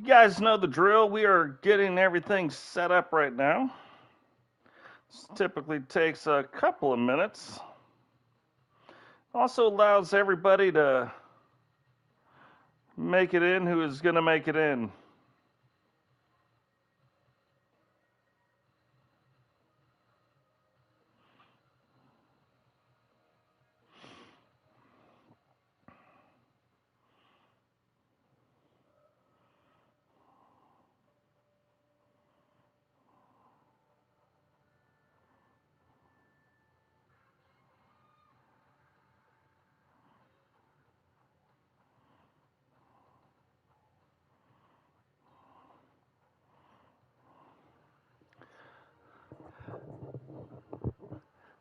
You guys know the drill. We are getting everything set up right now. This typically takes a couple of minutes. Also allows everybody to make it in who is going to make it in.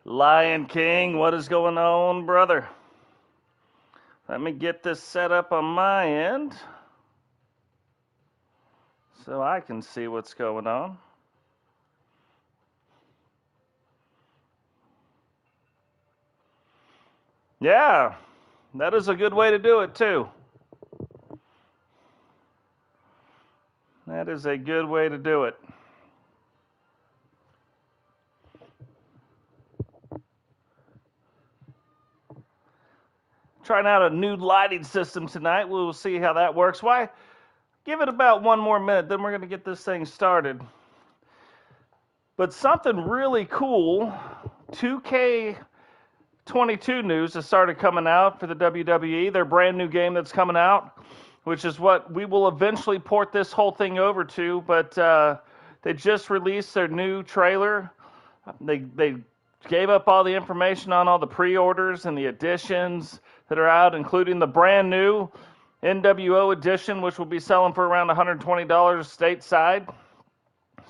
Lion King, what is going on, brother? Let me get this set up on my end so I can see what's going on. Yeah, that is a good way to do it, too. That is a good way to do it. Trying out a new lighting system tonight. We'll see how that works. Why? Give it about one more minute, then we're going to get this thing started. But something really cool, 2k19 news has started coming out for the WWE. Their brand new game that's coming out, which is what we will eventually port this whole thing over to. But they just released their new trailer. They gave up all the information on all the pre-orders and the editions that are out, including the brand new NWO edition, which will be selling for around $120 stateside.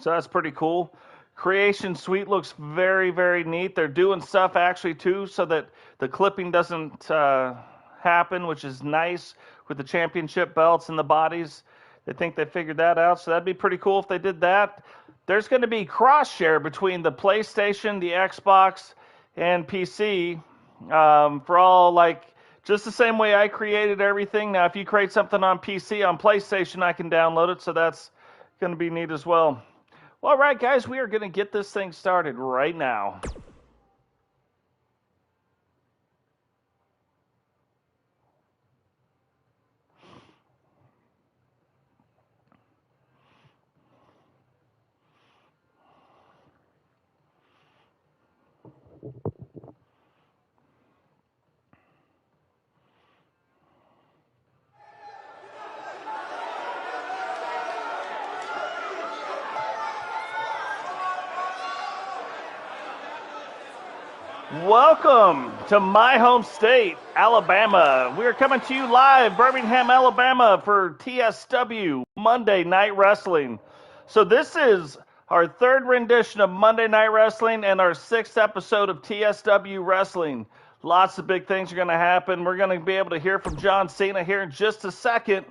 So that's pretty cool. Creation Suite looks very, very neat. They're doing stuff actually too so that the clipping doesn't happen, which is nice with the championship belts and the bodies. They think they figured that out, so that'd be pretty cool if they did that. There's going to be cross-share between the PlayStation, the Xbox, and PC for all, like, just the same way I created everything. Now, if you create something on PC, on PlayStation, I can download it, so that's going to be neat as well. Well, all right, guys, we are going to get this thing started right now. Welcome to my home state, Alabama. We are coming to you live, Birmingham, Alabama, for TSW Monday Night Wrestling. So this is our third rendition of Monday Night Wrestling and our sixth episode of TSW Wrestling. Lots of big things are going to happen. We're going to be able to hear from John Cena here in just a second,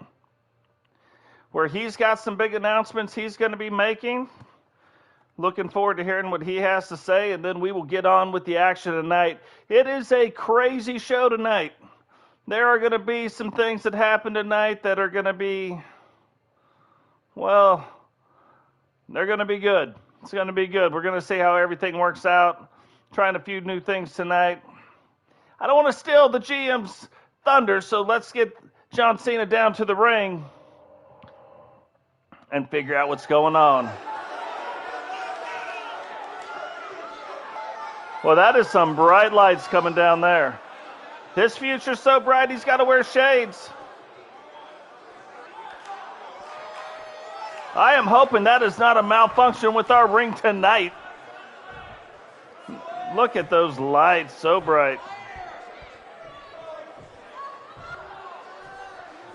where he's got some big announcements he's going to be making. Looking forward to hearing what he has to say, and then we will get on with the action tonight. It is a crazy show tonight. There are going to be some things that happen tonight that are going to be, well, they're going to be good. It's going to be good. We're going to see how everything works out. Trying a few new things tonight. I don't want to steal the GM's thunder, so let's get John Cena down to the ring and figure out what's going on. Well, that is some bright lights coming down there. His future's so bright, he's got to wear shades. I am hoping that is not a malfunction with our ring tonight. Look at those lights, so bright.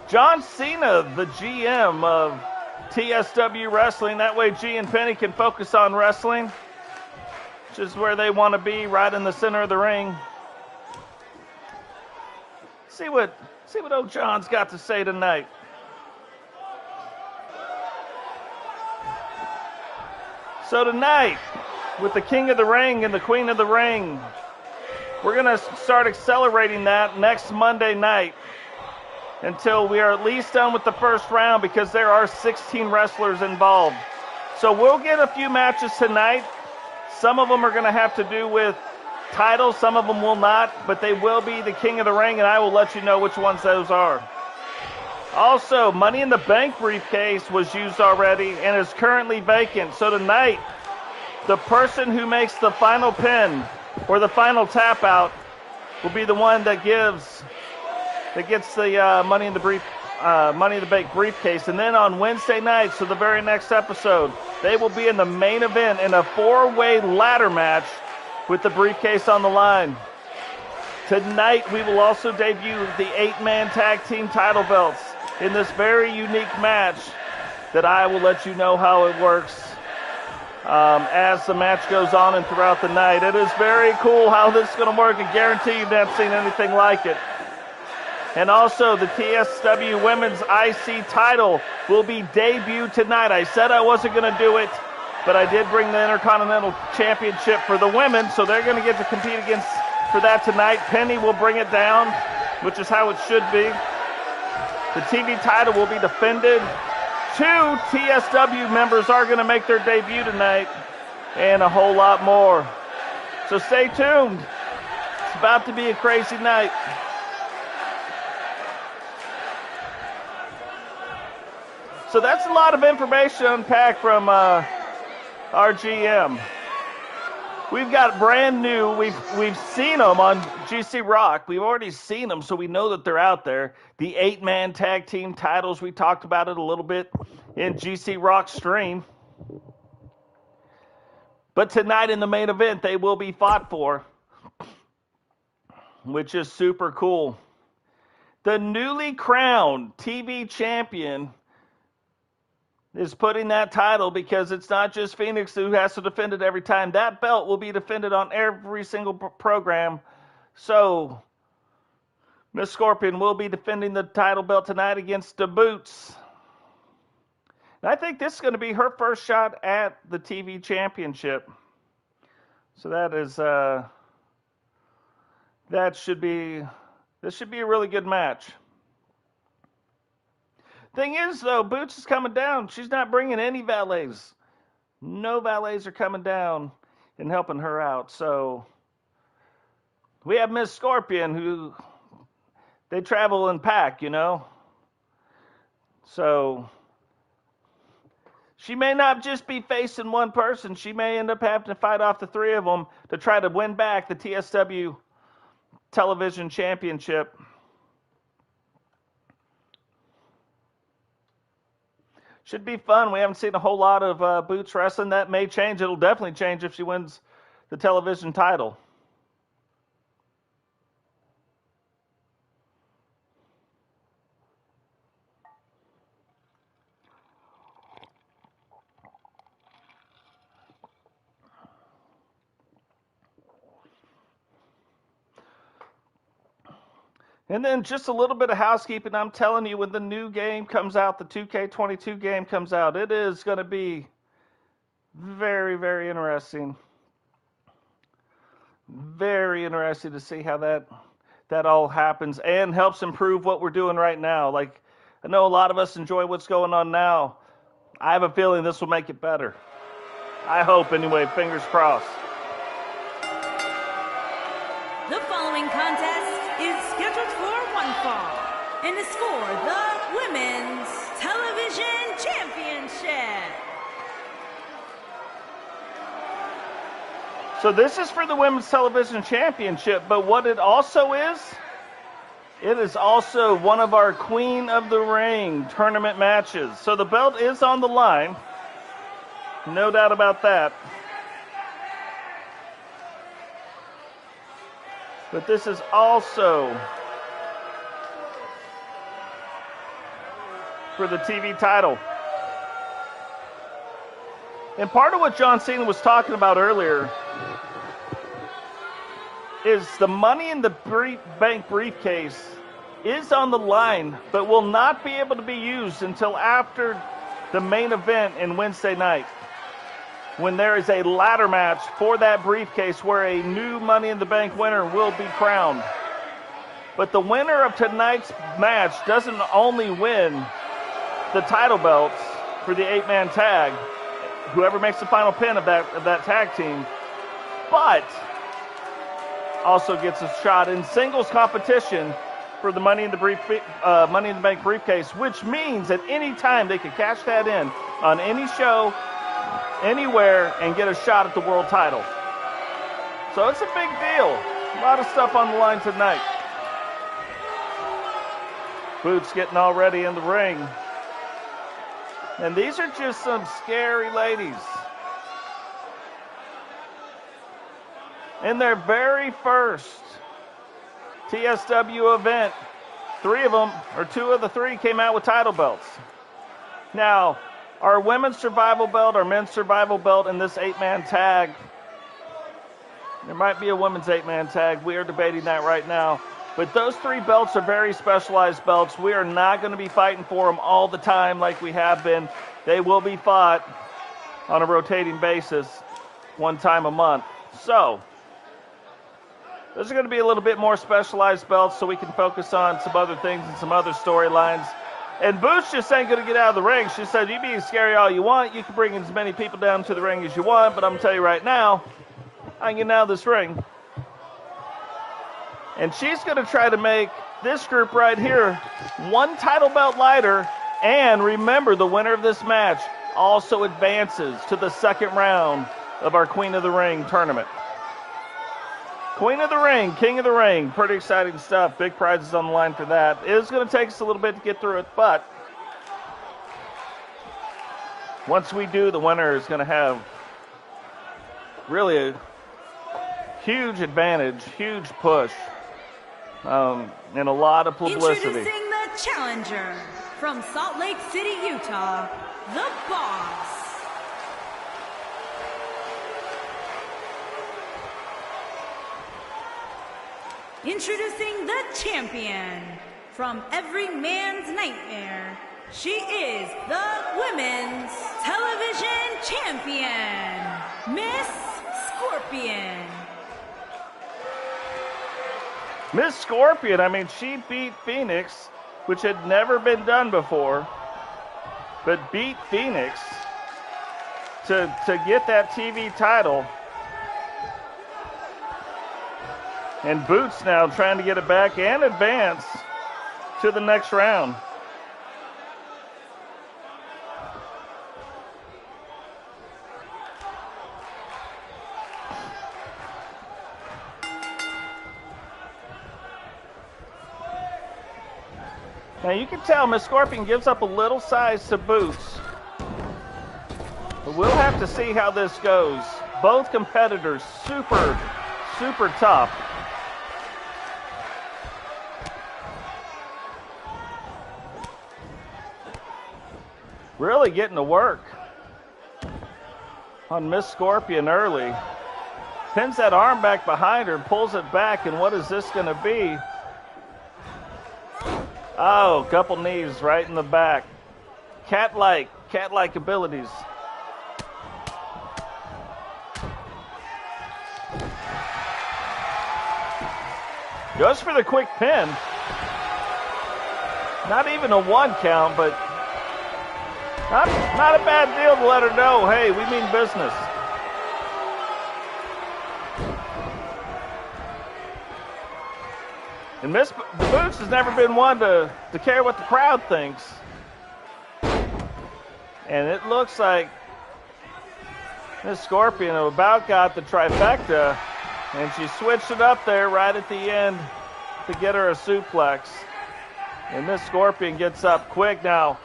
John Cena, the GM of TSW Wrestling. That way G and Penny can focus on wrestling, which is where they want to be, right in the center of the ring. See what old John's got to say tonight. So tonight, with the King of the Ring and the Queen of the Ring, we're going to start accelerating that next Monday night. until we are at least done with the first round because there are 16 wrestlers involved. So we'll get a few matches tonight. Some of them are going to have to do with titles, some of them will not, but they will be the King of the Ring, and I will let you know which ones those are. Also, Money in the Bank briefcase was used already and is currently vacant. So tonight, the person who makes the final pin or the final tap out will be the one that gets the Money in the Bank briefcase. And then on Wednesday night, so the very next episode, they will be in the main event in a 4-way ladder match with the briefcase on the line. Tonight, we will also debut the 8-man tag team title belts in this very unique match that I will let you know how it works as the match goes on and throughout the night. It is very cool how this is going to work. I guarantee you've not seen anything like it. And also, the TSW Women's IC title will be debuted tonight. I said I wasn't going to do it, but I did bring the Intercontinental Championship for the women, so they're going to get to compete for that tonight. Penny will bring it down, which is how it should be. The TV title will be defended. 2 TSW members are going to make their debut tonight, and a whole lot more. So stay tuned. It's about to be a crazy night. So that's a lot of information to unpack from our GM. We've got brand new. We've seen them on GCRock. We've already seen them, so we know that they're out there. The 8-man tag team titles, we talked about it a little bit in GCRock stream. But tonight in the main event, they will be fought for, which is super cool. The newly crowned TV champion is putting that title because it's not just Phoenix who has to defend it every time. That belt will be defended on every single program. So, Miss Scorpion will be defending the title belt tonight against the Boots. And I think this is going to be her first shot at the TV championship. So this should be a really good match. Thing is, though, Boots is coming down. She's not bringing any valets. No valets are coming down and helping her out. So we have Miss Scorpion, who they travel in pack, you know. So she may not just be facing one person. She may end up having to fight off the 3 of them to try to win back the TSW Television Championship. Should be fun. We haven't seen a whole lot of Boots wrestling. That may change. It'll definitely change if she wins the television title. And then just a little bit of housekeeping. I'm telling you, when the new game comes out, the 2K22 game comes out, it is going to be very, very interesting. Very interesting to see how that all happens and helps improve what we're doing right now. Like, I know a lot of us enjoy what's going on now. I have a feeling this will make it better. I hope, anyway. Fingers crossed. The following contest is scheduled for one fall and is for the Women's Television Championship. So this is for the Women's Television Championship, but what it also is, it is also one of our Queen of the Ring tournament matches. So the belt is on the line, no doubt about that. But this is also for the TV title. And part of what John Cena was talking about earlier is the Money in the Bank briefcase is on the line, but will not be able to be used until after the main event in Wednesday night, when there is a ladder match for that briefcase where a new Money in the Bank winner will be crowned. But the winner of tonight's match doesn't only win the title belts for the 8-man tag, whoever makes the final pin of that tag team, but also gets a shot in singles competition for the Money in the Bank briefcase, which means at any time they could cash that in on any show, anywhere, and get a shot at the world title. So it's a big deal. A lot of stuff on the line tonight. Boots getting all ready in the ring. And these are just some scary ladies. In their very first TSW event, 2 of the 3 came out with title belts. Now, our women's survival belt, our men's survival belt in this 8-man tag, there might be a women's 8-man tag. We are debating that right now. But those 3 belts are very specialized belts. We are not going to be fighting for them all the time like we have been. They will be fought on a rotating basis 1 time a month. So, those are going to be a little bit more specialized belts so we can focus on some other things and some other storylines. And Boots just ain't going to get out of the ring. She said, you be scary all you want. You can bring as many people down to the ring as you want. But I'm going to tell you right now, I can get out of this ring. And she's going to try to make this group right here 1 title belt lighter. And remember, the winner of this match also advances to the 2nd round of our Queen of the Ring tournament. Queen of the Ring, King of the Ring, pretty exciting stuff. Big prizes on the line for that. It is going to take us a little bit to get through it, but once we do, the winner is going to have really a huge advantage, huge push, and a lot of publicity. Introducing the challenger from Salt Lake City, Utah, the Boss. Introducing the champion from every man's nightmare. She is the Women's Television Champion, Miss Scorpion. Miss Scorpion, I mean, she beat Phoenix, which had never been done before, but beat Phoenix to get that TV title. And Boots now trying to get it back and advance to the next round. Now you can tell Miss Scorpion gives up a little size to Boots. But we'll have to see how this goes. Both competitors super tough. Really getting to work on Miss Scorpion early. Pins that arm back behind her, pulls it back, and what is this going to be? Oh, couple knees right in the back. Cat-like abilities. Goes for the quick pin. Not even a 1 count, but not a bad deal to let her know, hey, we mean business. And Miss Boots has never been one to care what the crowd thinks. And it looks like Miss Scorpion about got the trifecta, and she switched it up there right at the end to get her a suplex. And Miss Scorpion gets up quick now.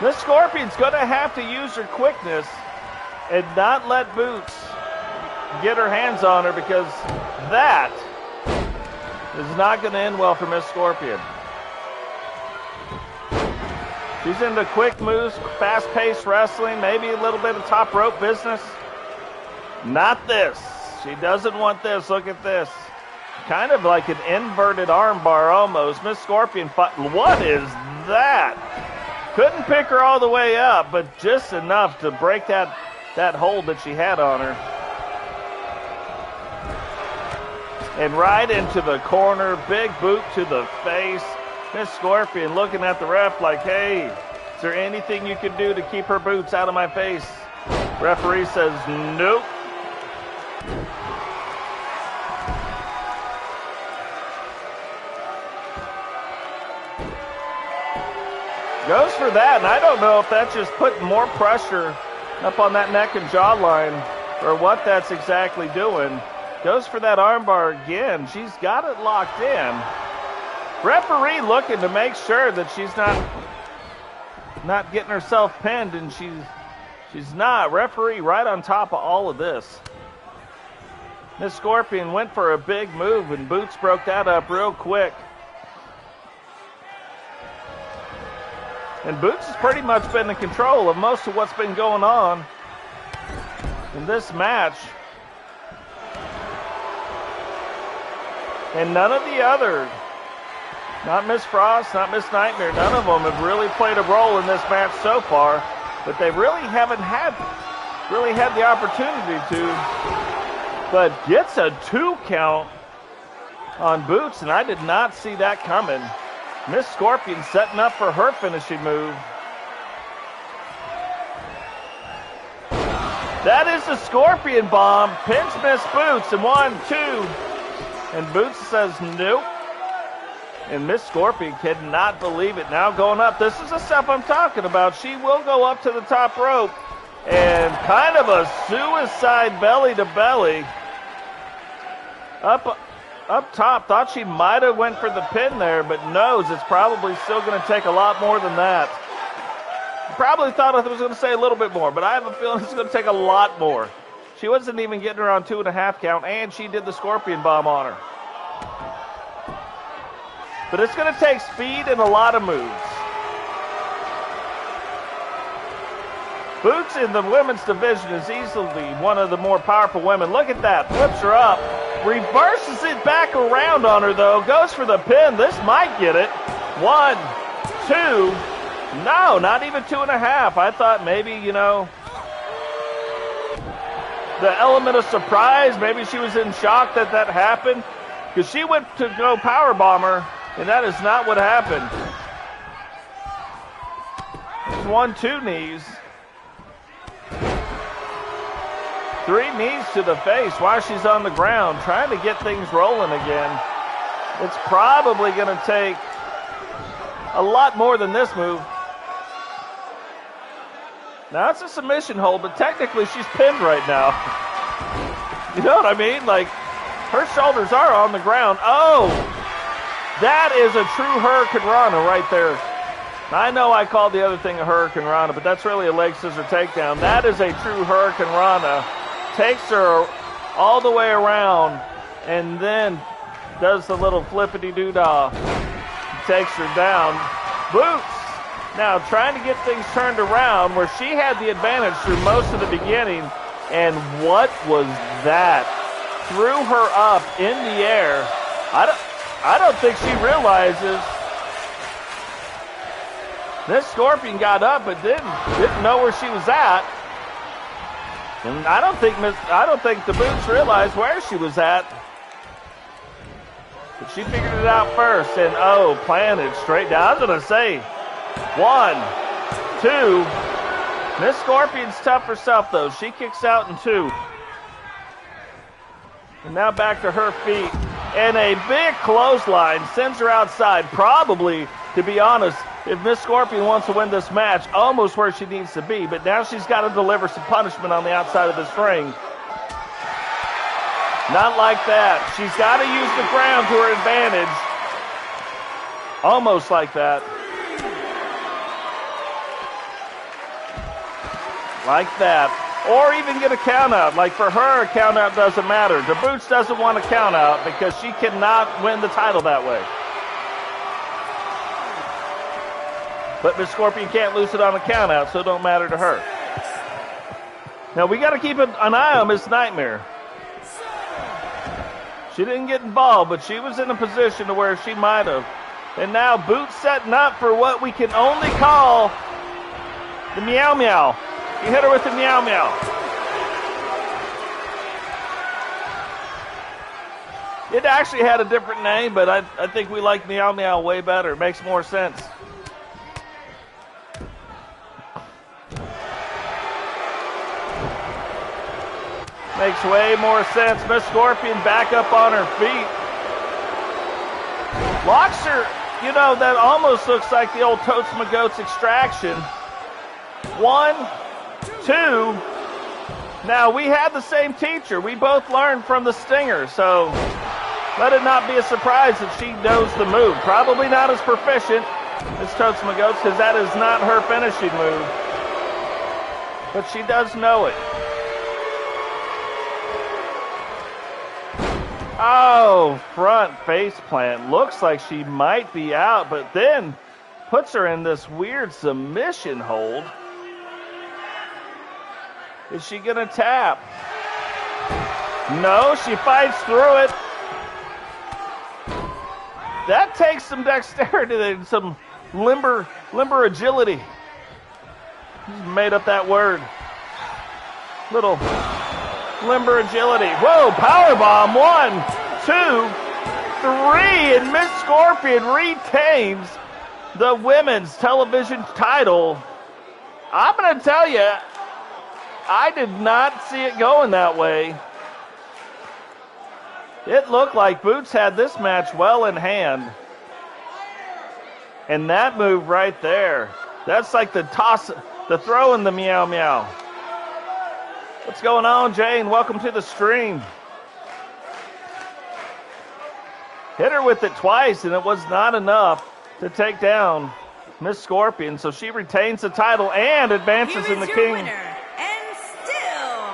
Miss Scorpion's going to have to use her quickness and not let Boots get her hands on her, because that is not going to end well for Miss Scorpion. She's into quick moves, fast-paced wrestling, maybe a little bit of top rope business. Not this. She doesn't want this. Look at this. Kind of like an inverted armbar almost. Miss Scorpion fought. What is that? Couldn't pick her all the way up, but just enough to break that hold that she had on her. and right into the corner. Big boot to the face. Miss Scorpion looking at the ref like, hey, is there anything you can do to keep her boots out of my face? Referee says, nope. Goes for that, and I don't know if that's just putting more pressure up on that neck and jawline or what that's exactly doing. Goes for that armbar again. She's got it locked in. Referee looking to make sure that she's not getting herself pinned, and she's not. Referee right on top of all of this. Miss Scorpion went for a big move, and Boots broke that up real quick. And Boots has pretty much been in control of most of what's been going on in this match. And none of the others, not Miss Frost, not Miss Nightmare, none of them have really played a role in this match so far, but they really haven't had the opportunity to. But gets a 2 count on Boots, and I did not see that coming. Miss Scorpion setting up for her finishing move. That is the Scorpion bomb. Pins Miss Boots, and 1, 2. And Boots says nope. And Miss Scorpion cannot believe it. Now going up. This is the stuff I'm talking about. She will go up to the top rope. And kind of a suicide belly to belly. Up top, thought she might have went for the pin there, but knows it's probably still going to take a lot more than that. Probably thought I was going to say a little bit more, but I have a feeling it's going to take a lot more. She wasn't even getting her on 2.5 count, and she did the Scorpion bomb on her. But it's going to take speed and a lot of moves. Boots in the women's division is easily one of the more powerful women. Look at that. Flips her up. Reverses it back around on her, though. Goes for the pin. This might get it. 1, 2. No, not even 2.5. I thought maybe, the element of surprise. Maybe she was in shock that happened. Because she went to go powerbomb her, and that is not what happened. 1, 2 knees. 3 knees to the face while she's on the ground, trying to get things rolling again. It's probably going to take a lot more than this move. Now, it's a submission hold, but technically she's pinned right now. You know what I mean? Like, her shoulders are on the ground. Oh, that is a true Hurricane Rana right there. I know I called the other thing a Hurricane Rana, but that's really a leg scissor takedown. That is a true Hurricane Rana. Takes her all the way around and then does the little flippity-doo-dah. Takes her down. Boots now trying to get things turned around where she had the advantage through most of the beginning. And what was that? Threw her up in the air. I don't think she realizes. This Scorpion got up but didn't know where she was at. And I don't think the Boots realized where she was at. But she figured it out first, and planted straight down. I was going to say 1, 2. Miss Scorpion's tough herself, though. She kicks out in 2. And now back to her feet. And a big clothesline sends her outside. Probably, to be honest, if Miss Scorpion wants to win this match, almost where she needs to be. But now she's got to deliver some punishment on the outside of this ring. Not like that. She's got to use the ground to her advantage. Almost like that. Like that. Or even get a count out. Like for her, a count out doesn't matter. The Boots doesn't want a count out because she cannot win the title that way. But Miss Scorpion can't lose it on a count out, so it don't matter to her. Now we got to keep an eye on Miss Nightmare. She didn't get involved, but she was in a position to where she might have. And now Boots setting up for what we can only call the meow meow. You hit her with the meow meow. actually had a different name, but I think we like Meow Meow way better. It makes more sense. Makes way more sense. Miss Scorpion back up on her feet. Locks her, you know, that almost looks like the old Totes Goats extraction. 1, 2. Now, we had the same teacher. We both learned from the Stinger, so let it not be a surprise that she knows the move. Probably not as proficient as Totes Goats, because that is not her finishing move. But she does know it. Oh, front face plant. Looks like she might be out, but then puts her in this weird submission hold. Is she going to tap? No, she fights through it. That takes some dexterity and some limber agility. Just made up that word. Little limber agility. Whoa, powerbomb. 1, 2, 3, and Miss Scorpion retains the women's television title. I'm going to tell you, I did not see it going that way. It looked like Boots had this match well in hand. And that move right there, that's like the toss, the throw in the meow meow. What's going on, Jane? Welcome to the stream. Hit her with it twice, and it was not enough to take down Miss Scorpion. So she retains the title and advances in the King. Winner, and still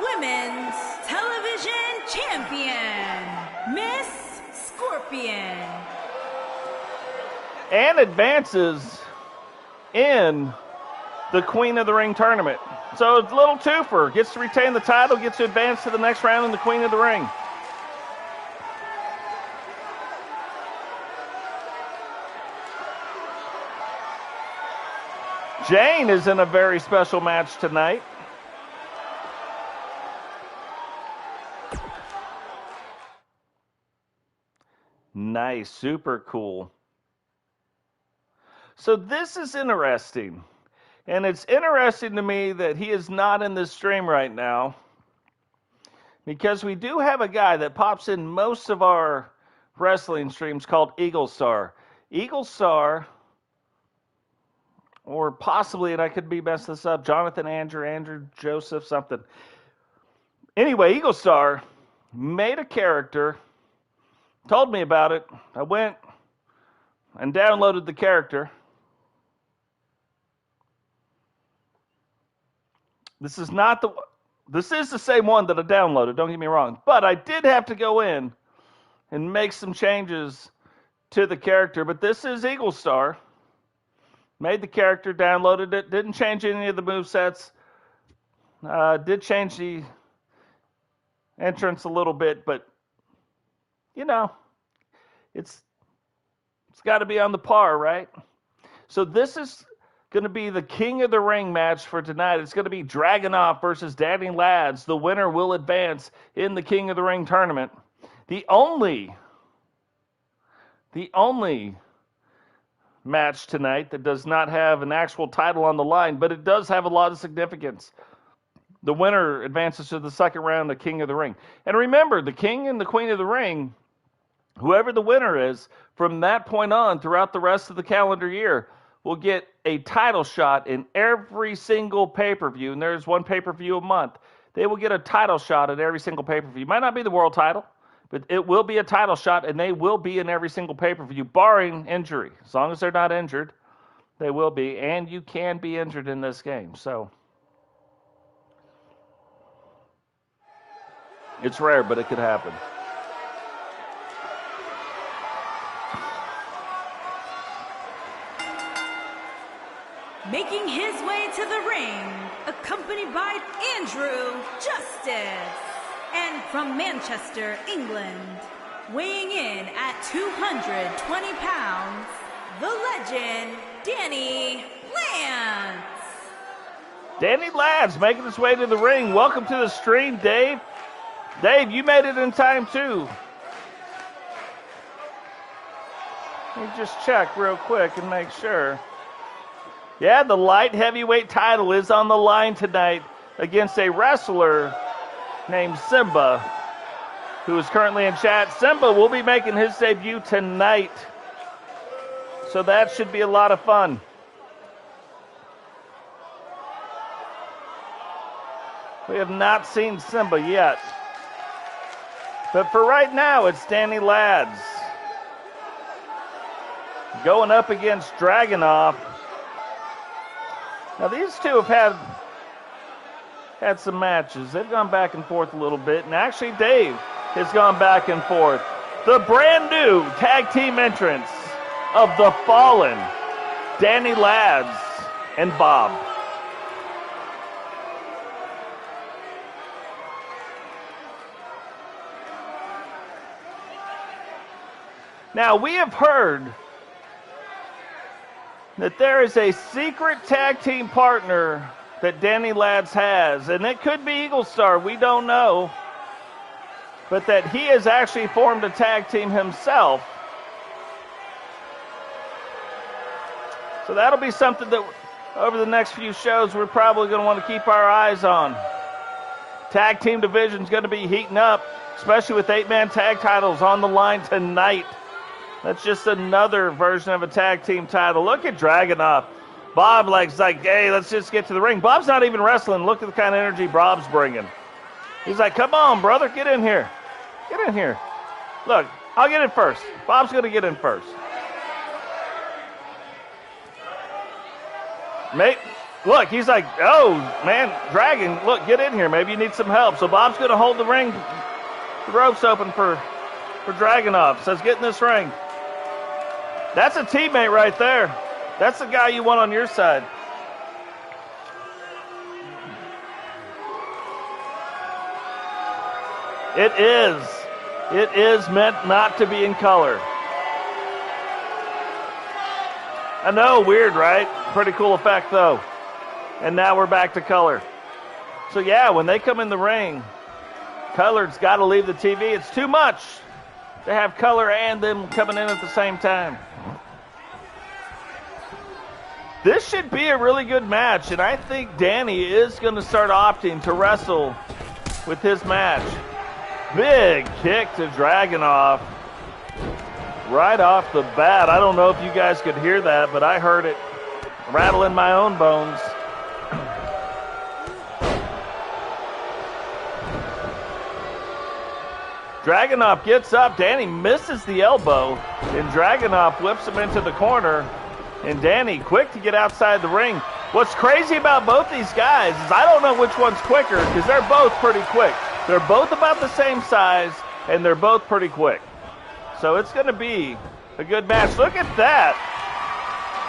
Women's Television Champion, Miss Scorpion. And advances in the Queen of the Ring tournament. So it's a little twofer. Gets to retain the title, gets to advance to the next round in the Queen of the Ring. Jane is in a very special match tonight. Nice, super cool. So this is interesting. And it's interesting to me that he is not in this stream right now, because we do have a guy that pops in most of our wrestling streams called Eagle Star. Eagle Star, or possibly, and I could be messing this up, Jonathan, Andrew, Joseph, something. Anyway, Eagle Star made a character, told me about it. I went and downloaded the character. This is the same one that I downloaded, don't get me wrong. But I did have to go in and make some changes to the character. But this is Eagle Star. Made the character, downloaded it, didn't change any of the movesets. Did change the entrance a little bit, but, you know, it's got to be on the par, right? So this is going to be the King of the Ring match for tonight. It's going to be Dragonov versus Ladz. The winner will advance in the King of the Ring tournament. The only match tonight that does not have an actual title on the line, but it does have a lot of significance. The winner advances to the second round of King of the Ring. And remember, the King and the Queen of the Ring, whoever the winner is, from that point on throughout the rest of the calendar year, will get a title shot in every single pay-per-view, and there's one pay-per-view a month. They will get a title shot at every single pay-per-view. It might not be the world title, but it will be a title shot, and they will be in every single pay-per-view, barring injury. As long as they're not injured, they will be, and you can be injured in this game. So it's rare, but it could happen. Making his way to the ring, accompanied by Andrew Justice. And from Manchester, England, weighing in at 220 pounds, the legend, Danny Ladz. Danny Ladz making his way to the ring. Welcome to the stream, Dave. Dave, you made it in time, too. Let me just check real quick and make sure. Yeah, the light heavyweight title is on the line tonight against a wrestler named Simba, who is currently in chat. Simba will be making his debut tonight, so that should be a lot of fun. We have not seen Simba yet. But for right now, it's Danny Ladz going up against Dragonov. Now, these two have had some matches. They've gone back and forth a little bit, and actually Dave has gone back and forth. The brand new tag team entrants of The Fallen, Danny Ladz and Bob. Now, we have heard that there is a secret tag team partner that Danny Ladz has, and it could be Eagle Star, we don't know, but that he has actually formed a tag team himself. So that'll be something that over the next few shows we're probably going to want to keep our eyes on. Tag team division's going to be heating up, especially with 8-man tag titles on the line tonight. That's just another version of a tag team title. Look at Dragonov. Bob like, hey, let's just get to the ring. Bob's not even wrestling. Look at the kind of energy Bob's bringing. He's like, come on, brother, get in here. Get in here. Look, I'll get in first. Bob's going to get in first. Mate, look, he's like, oh, man, Dragon, look, get in here. Maybe you need some help. So Bob's going to hold the ring, the ropes open for Dragonov. Says, get in this ring. That's a teammate right there. That's the guy you want on your side. It is meant not to be in color. I know, weird, right? Pretty cool effect, though. And now we're back to color. So, yeah, when they come in the ring, colored's got to leave the TV. It's too much to have color and them coming in at the same time. This should be a really good match, and I think Danny is going to start opting to wrestle with his match. Big kick to Dragonov right off the bat. I don't know if you guys could hear that, but I heard it rattle in my own bones. Dragonov gets up. Danny misses the elbow, and Dragonov whips him into the corner. And Danny quick to get outside the ring. What's crazy about both these guys is I don't know which one's quicker because they're both pretty quick. They're both about the same size, and they're both pretty quick. So it's going to be a good match. Look at that.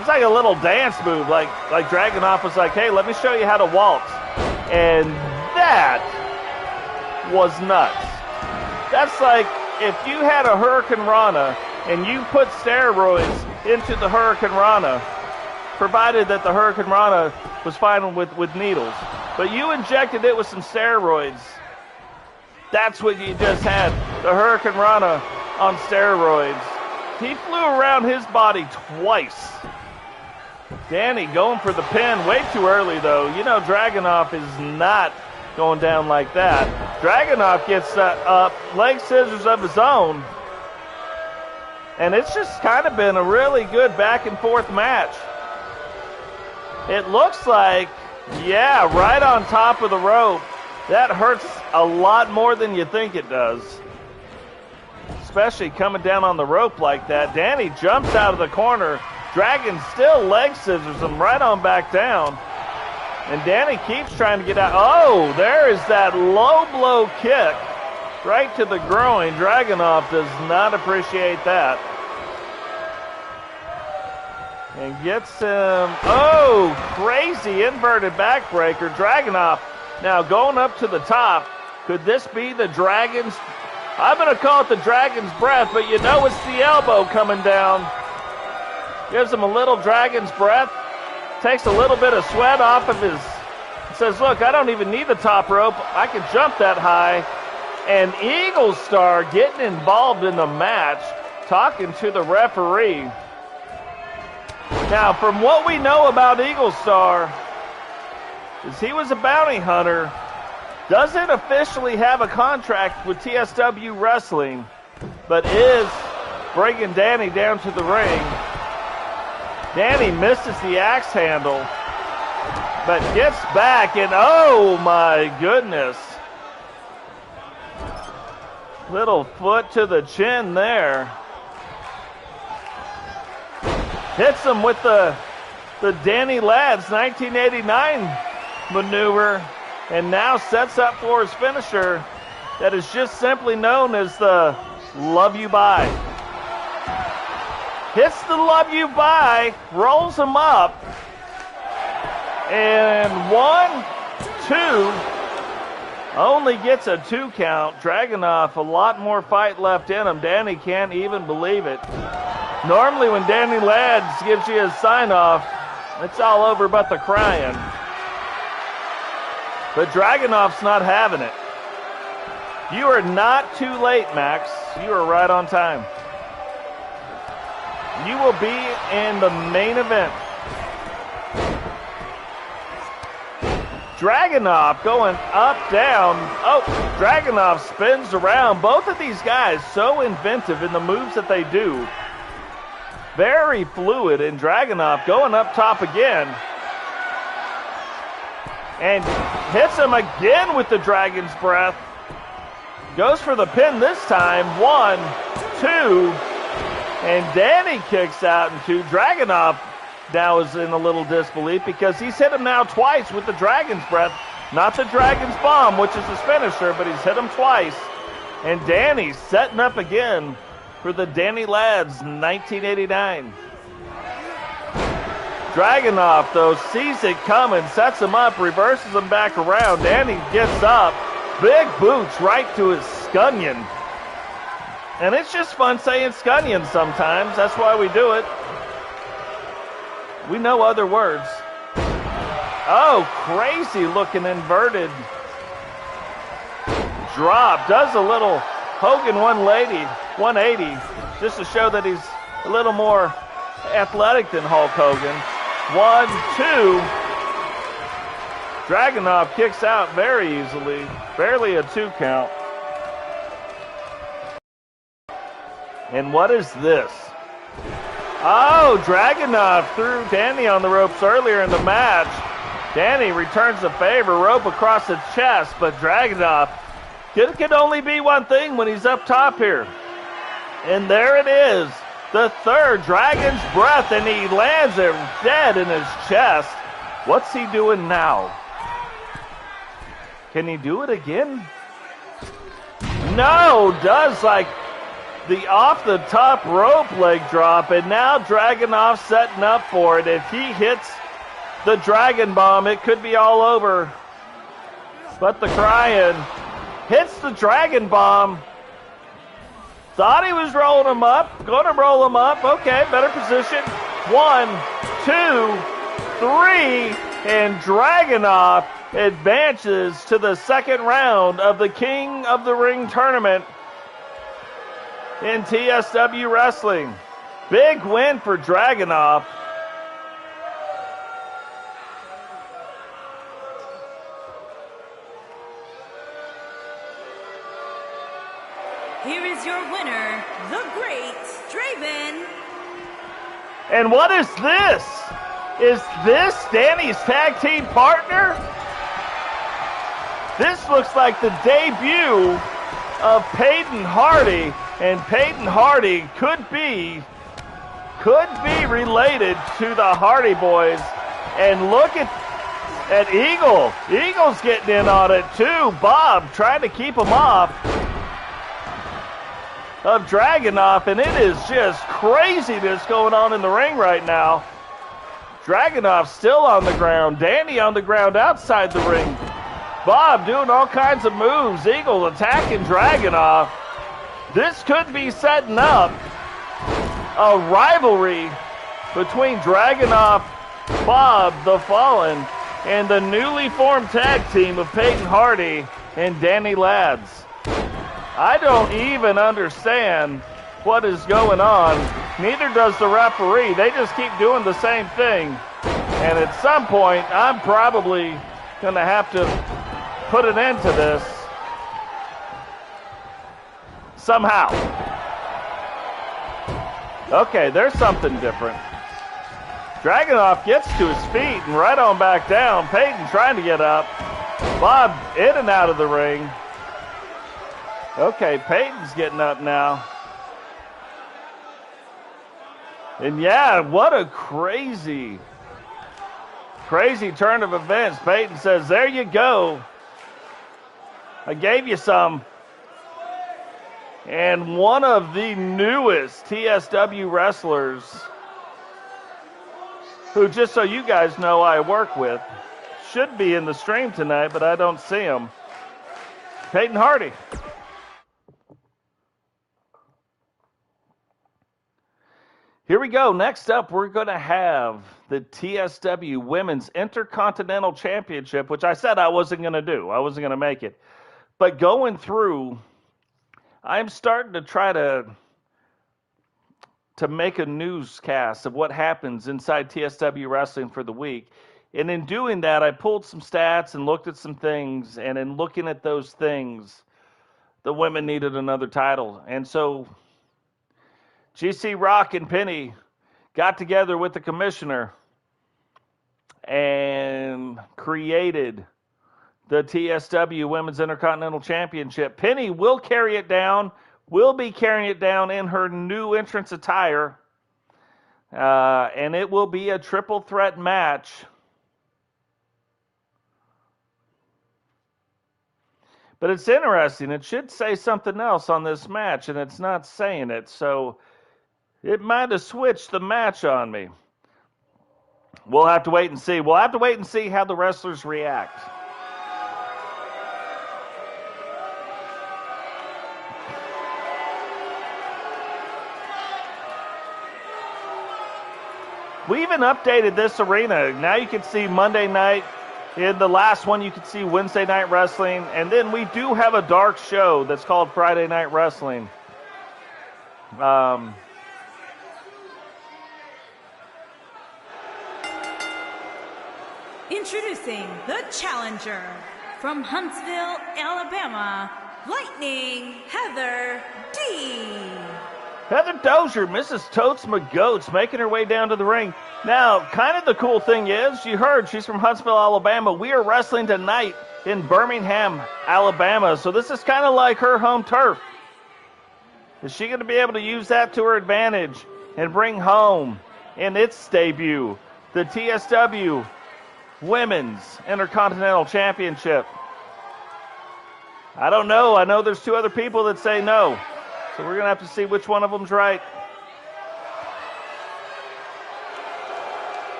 It's like a little dance move. Like Dragonov was like, hey, let me show you how to waltz. And that was nuts. That's like if you had a Hurricane Rana and you put steroids into the Hurricane Rana, provided that the Hurricane Rana was fine with needles, but you injected it with some steroids. That's what you just had, the Hurricane Rana on steroids. He flew around his body twice. Danny going for the pin way too early, though. You know Dragonov is not going down like that. Dragonov gets up, leg scissors of his own, and it's just kind of been a really good back and forth match. It looks like, yeah, right on top of the rope. That hurts a lot more than you think it does, especially coming down on the rope like that. Danny jumps out of the corner. Dragon still leg scissors him right on back down. And Danny keeps trying to get out. Oh, there is that low blow kick right to the groin. Dragonov does not appreciate that. And gets him, oh, crazy inverted backbreaker. Dragonov now going up to the top. Could this be the Dragon's? I'm going to call it the Dragon's breath, but you know it's the elbow coming down. Gives him a little Dragon's breath. Takes a little bit of sweat off of his, says, look, I don't even need the top rope. I can jump that high. And Eagle Star getting involved in the match. talking to the referee. Now, from what we know about Eagle Star, is he was a bounty hunter, doesn't officially have a contract with TSW Wrestling, but is bringing Danny down to the ring. Danny misses the axe handle, but gets back, and oh my goodness. Little foot to the chin there. Hits him with the Danny Ladz 1989 maneuver, and now sets up for his finisher that is just simply known as the Love You Bye. Hits the Love You Bye, rolls him up, and 1, 2, only gets a 2 count. Dragonov, a lot more fight left in him. Danny can't even believe it. Normally when Danny Ladz gives you his sign-off, it's all over but the crying. But Dragonov's not having it. You are not too late, Max. You are right on time. You will be in the main event. Dragonov going up, down. Oh, Dragonov spins around. Both of these guys so inventive in the moves that they do. Very fluid, and Dragonov going up top again. And hits him again with the Dragon's Breath. Goes for the pin this time. 1, 2, and Danny kicks out into Dragonov. Now is in a little disbelief because he's hit him now twice with the Dragon's Breath. Not the Dragon's Bomb, which is his finisher, but he's hit him twice. And Danny setting up again for the Danny Ladz 1989. Dragonov, though, sees it coming, sets him up, reverses him back around. Danny gets up, big boots right to his scunion. And it's just fun saying scunion sometimes. That's why we do it. We know other words. Oh, crazy looking inverted drop. Does a little Hogan 180, just to show that he's a little more athletic than Hulk Hogan. 1, 2. Dragonov kicks out very easily. Barely a 2 count. And what is this? Oh, Dragonov threw Danny on the ropes earlier in the match. Danny returns the favor, rope across the chest, but Dragonov, it can only be one thing when he's up top here. And there it is, the third Dragon's Breath, and he lands him dead in his chest. What's he doing now? Can he do it again? No, does like the off-the-top rope leg drop, and now Dragonov setting up for it. If he hits the Dragon Bomb, it could be all over. But the crying hits the Dragon Bomb. Thought he was rolling him up. Going to roll him up. Okay, better position. 1, 2, 3, and Dragonov advances to the second round of the King of the Ring tournament in TSW Wrestling. Big win for Dragonov. Here is your winner, the Great Draven. And what is this? Is this Danny's tag team partner? This looks like the debut of Peyton Hardy, and Peyton Hardy could be related to the Hardy Boys. And look at Eagle. Eagle's getting in on it too. Bob trying to keep him off of Dragonov, and it is just craziness going on in the ring right now. Dragonov still on the ground. Danny on the ground outside the ring. Bob doing all kinds of moves. Eagle attacking Dragonov. This could be setting up a rivalry between Dragonov, Bob the Fallen, and the newly formed tag team of Peyton Hardy and Danny Ladz. I don't even understand what is going on. Neither does the referee. They just keep doing the same thing. And at some point, I'm probably going to have to put an end to this somehow. Okay, there's something different. Dragonov gets to his feet and right on back down. Peyton trying to get up. Bob in and out of the ring. Okay, Peyton's getting up now. And yeah, what a crazy turn of events. Peyton says, there you go. I gave you some. And one of the newest TSW wrestlers, who, just so you guys know, I work with, should be in the stream tonight, but I don't see him. Peyton Hardy. Here we go. Next up, we're going to have the TSW Women's Intercontinental Championship, which I said I wasn't going to do. I wasn't going to make it. But going through, I'm starting to try to make a newscast of what happens inside TSW Wrestling for the week. And in doing that, I pulled some stats and looked at some things. And in looking at those things, the women needed another title. And so GCRock and Penny got together with the commissioner and created the TSW Women's Intercontinental Championship. Penny will carry it down, will be carrying it down in her new entrance attire, and it will be a triple threat match. But it's interesting. It should say something else on this match, and it's not saying it, so it might have switched the match on me. We'll have to wait and see. We'll have to wait and see how the wrestlers react. We even updated this arena. Now you can see Monday night. In the last one, you can see Wednesday Night Wrestling. And then we do have a dark show that's called Friday Night Wrestling. Introducing the challenger from Huntsville, Alabama, Lightning Heather D. Heather Dozier, Mrs. Totes McGoats, making her way down to the ring. Now, kind of the cool thing is, you heard she's from Huntsville, Alabama. We are wrestling tonight in Birmingham, Alabama. So this is kind of like her home turf. Is she going to be able to use that to her advantage and bring home in its debut the TSW Women's Intercontinental Championship? I don't know. I know there's two other people that say no. So we're going to have to see which one of them's right.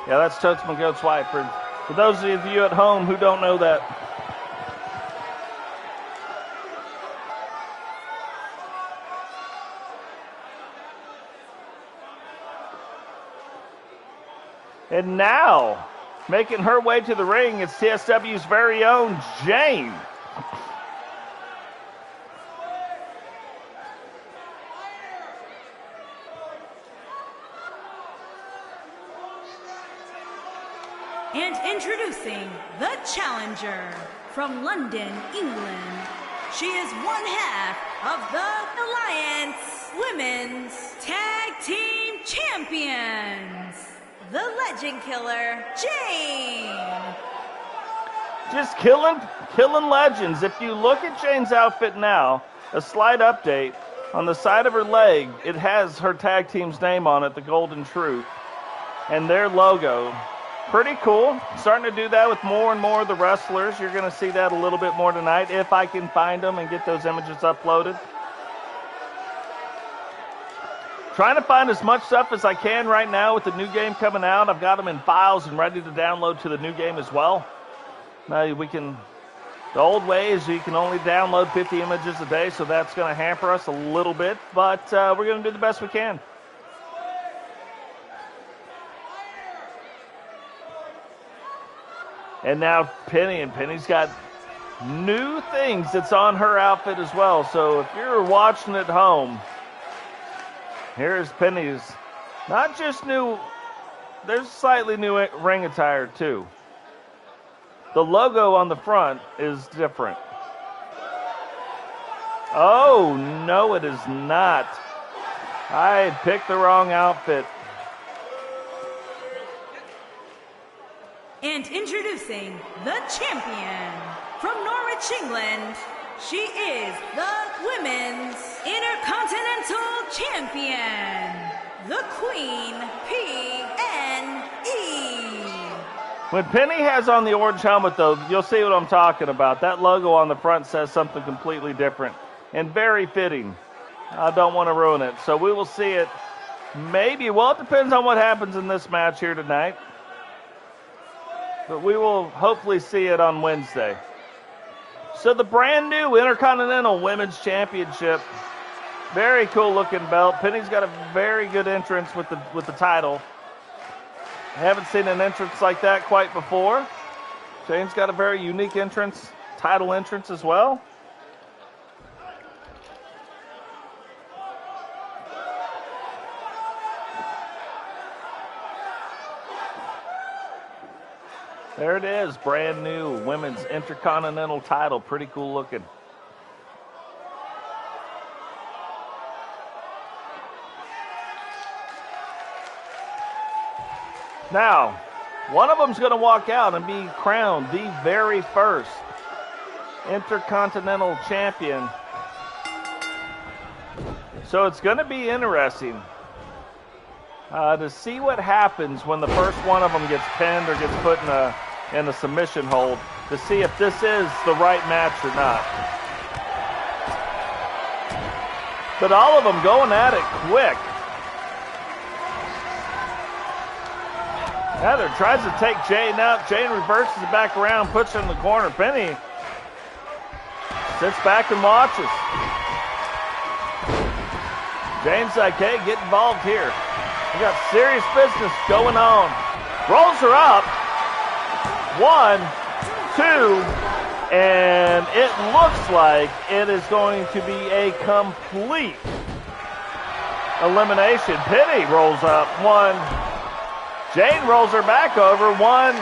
Yeah, that's Totes McGoat's wife. For those of you at home who don't know that. And now, making her way to the ring, it's TSW's very own Jane. And introducing the challenger from London, England. She is one half of the Alliance Women's Tag Team Champions, the Legend Killer, Jane. Just killing legends. If you look at Jane's outfit now, a slight update, on the side of her leg, it has her tag team's name on it, the Golden Truth, and their logo. Pretty cool. Starting to do that with more and more of the wrestlers. You're going to see that a little bit more tonight if I can find them and get those images uploaded. Trying to find as much stuff as I can right now with the new game coming out. I've got them in files and ready to download to the new game as well. Now we can The old way is you can only download 50 images a day, so that's going to hamper us a little bit, but we're going to do the best we can. And now Penny, and Penny's got new things that's on her outfit as well. So if you're watching at home, here's Penny's, not just new, there's slightly new ring attire too. The logo on the front is different. Oh, no, it is not. I picked the wrong outfit. And introducing the champion from Norwich, England, she is the Women's Intercontinental Champion, the Queen PNE. When Penny has on the orange helmet, though, you'll see what I'm talking about. That logo on the front says something completely different and very fitting. I don't want to ruin it. So we will see it maybe. Well, it depends on what happens in this match here tonight. But we will hopefully see it on Wednesday. So the brand new Intercontinental Women's Championship. Very cool looking belt. Penny's got a very good entrance with the title. I haven't seen an entrance like that quite before. Jane's got a very unique entrance, title entrance as well. There it is, brand new Women's Intercontinental title. Pretty cool looking. Now, one of them's going to walk out and be crowned the very first Intercontinental Champion. So it's going to be interesting to see what happens when the first one of them gets pinned or gets put in a submission hold, to see if this is the right match or not. But all of them going at it quick. Heather tries to take Jane out. Jane reverses it back around, puts her in the corner. Penny sits back and watches. Jane's like, hey, get involved here. We got serious business going on. Rolls her up. 1, 2, and it looks like it is going to be a complete elimination. Penny rolls up. 1. Jane rolls her back over. 1.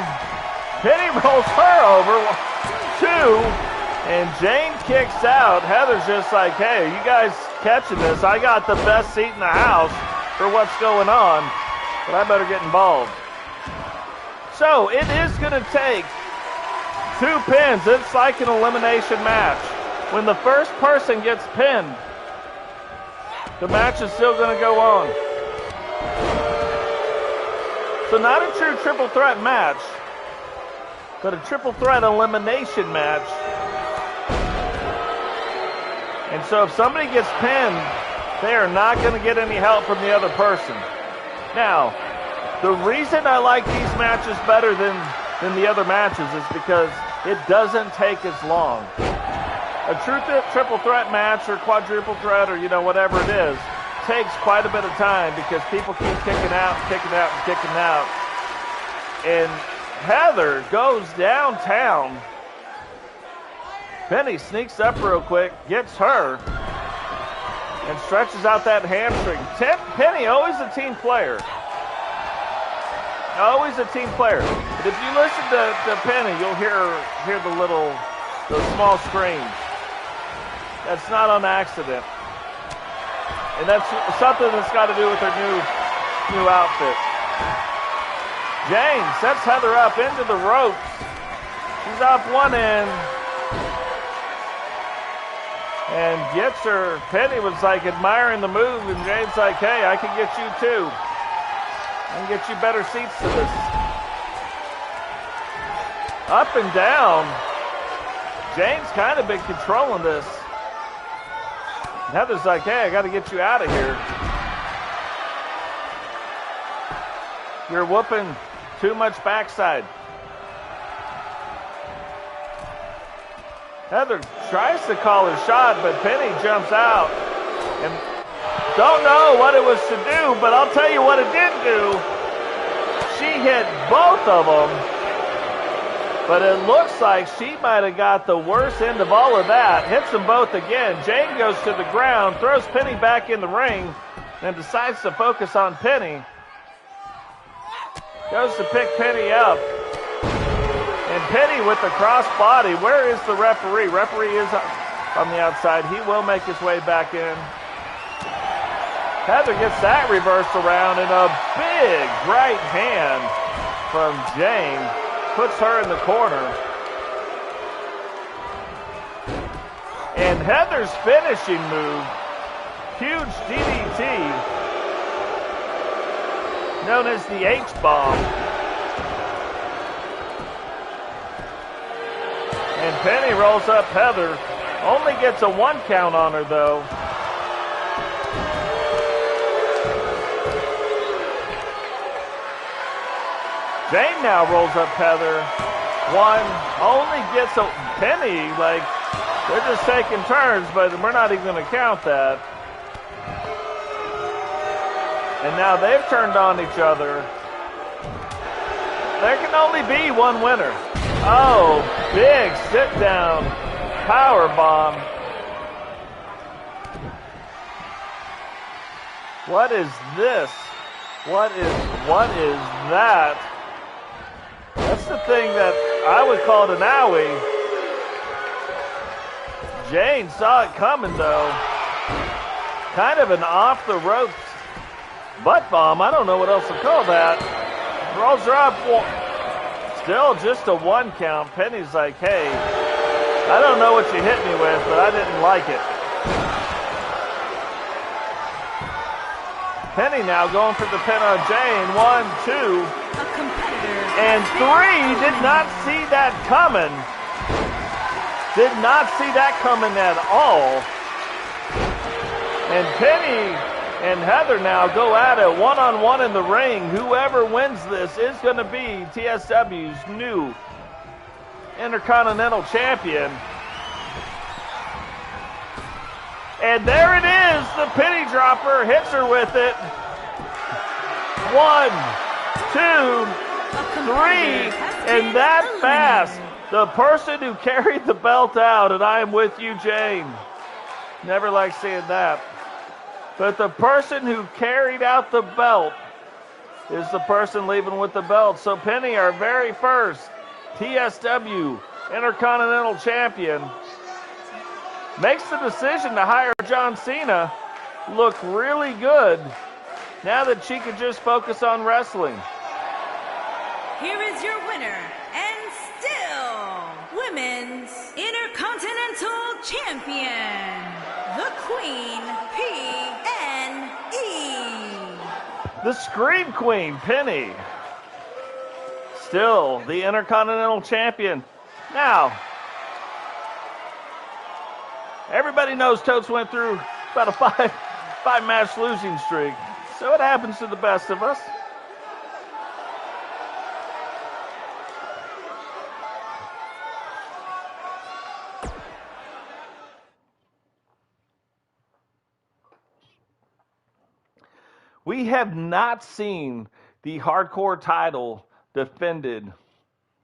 Penny rolls her over. 2. And Jane kicks out. Heather's just like, hey, you guys catching this? I got the best seat in the house for what's going on, but I better get involved. So it is going to take 2 pins. It's like an elimination match. When the first person gets pinned, the match is still going to go on. So not a true triple threat match, but a triple threat elimination match. And so if somebody gets pinned, they are not going to get any help from the other person. Now, the reason I like these matches better than the other matches is because it doesn't take as long. A true triple threat match or quadruple threat or, whatever it is, takes quite a bit of time because people keep kicking out, kicking out, and kicking out. And Heather goes downtown. Penny sneaks up real quick, gets her, and stretches out that hamstring. Penny, always a team player. Always a team player. But if you listen to Penny, you'll hear those small screams. That's not on accident. And that's something that's got to do with her new outfit. Jane sets Heather up into the ropes. She's off one end. And gets her. Penny was like admiring the move, and Jane's like, hey, I can get you too. I can get you better seats to this. Up and down. Jane's kind of been controlling this. Heather's like, hey, I got to get you out of here. You're whooping too much backside. Heather tries to call her shot, but Penny jumps out. And don't know what it was to do, but I'll tell you what it did do. She hit both of them, but it looks like she might have got the worst end of all of that. Hits them both again. Jane goes to the ground, throws Penny back in the ring, and decides to focus on Penny. Goes to pick Penny up. And Penny with the crossbody. Where is the referee? Referee is on the outside. He will make his way back in. Heather gets that reversed around, and a big right hand from Jane puts her in the corner. And Heather's finishing move, huge DDT, known as the H-bomb. And Penny rolls up Heather. Only gets a 1 count on her, though. Jane now rolls up Heather. 1, only gets a Penny, like, they're just taking turns, but we're not even going to count that. And now they've turned on each other. There can only be one winner. Oh, big sit-down power bomb. What is this? What is that? That's the thing that I would call it an owie. Jane saw it coming, though. Kind of an off-the-ropes butt bomb. I don't know what else to call that. Rolls her up. Still just a 1 count. Penny's like, hey, I don't know what you hit me with, but I didn't like it. Penny now going for the pin on Jane. 1, 2. A competitor. And 3. Did not see that coming. Did not see that coming at all. And Penny and Heather now go at it one-on-one in the ring. Whoever wins this is going to be TSW's new Intercontinental Champion. And there it is. The penny dropper hits her with it. 1, 2, 3. And that fast. The person who carried the belt out, and I am with you, Jane. Never like seeing that. But the person who carried out the belt is the person leaving with the belt. So Penny, our very first TSW Intercontinental Champion, makes the decision to hire John Cena. Look really good now that she could just focus on wrestling. Here is your winner, and still Women's Intercontinental Champion, the Queen PNE. The Scream Queen, Penny. Still the Intercontinental Champion. Now, everybody knows Totes went through about a five-match losing streak. So it happens to the best of us. We have not seen the hardcore title defended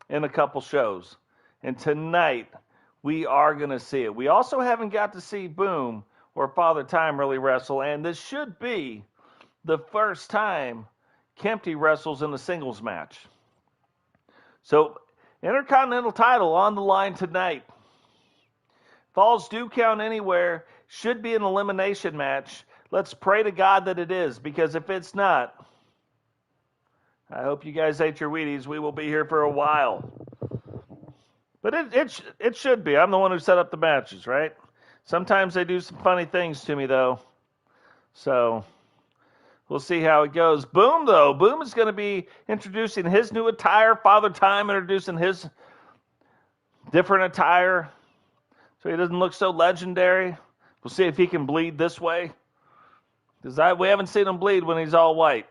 in a couple shows. And tonight, we are going to see it. We also haven't got to see Boom or Father Time really wrestle. And this should be the first time Kempty wrestles in a singles match. So, Intercontinental title on the line tonight. Falls do count anywhere. Should be an elimination match. Let's pray to God that it is, because if it's not, I hope you guys ate your Wheaties. We will be here for a while. But it should be. I'm the one who set up the matches, right? Sometimes they do some funny things to me, though. So, we'll see how it goes. Boom, though. Boom is going to be introducing his new attire. Father Time introducing his different attire, so he doesn't look so legendary. We'll see if he can bleed this way, because we haven't seen him bleed when he's all white.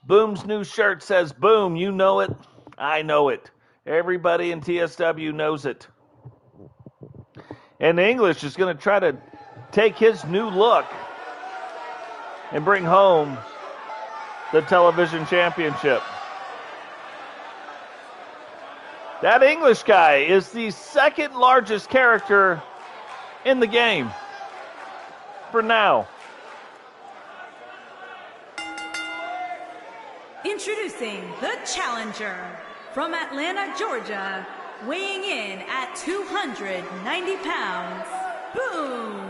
Boom's new shirt says, "Boom, you know it. I know it. Everybody in TSW knows it. And English is going to try to take his new look and bring home the television championship. That English guy is the second largest character in the game for now. Introducing the challenger from Atlanta, Georgia, weighing in at 290 pounds, Boom.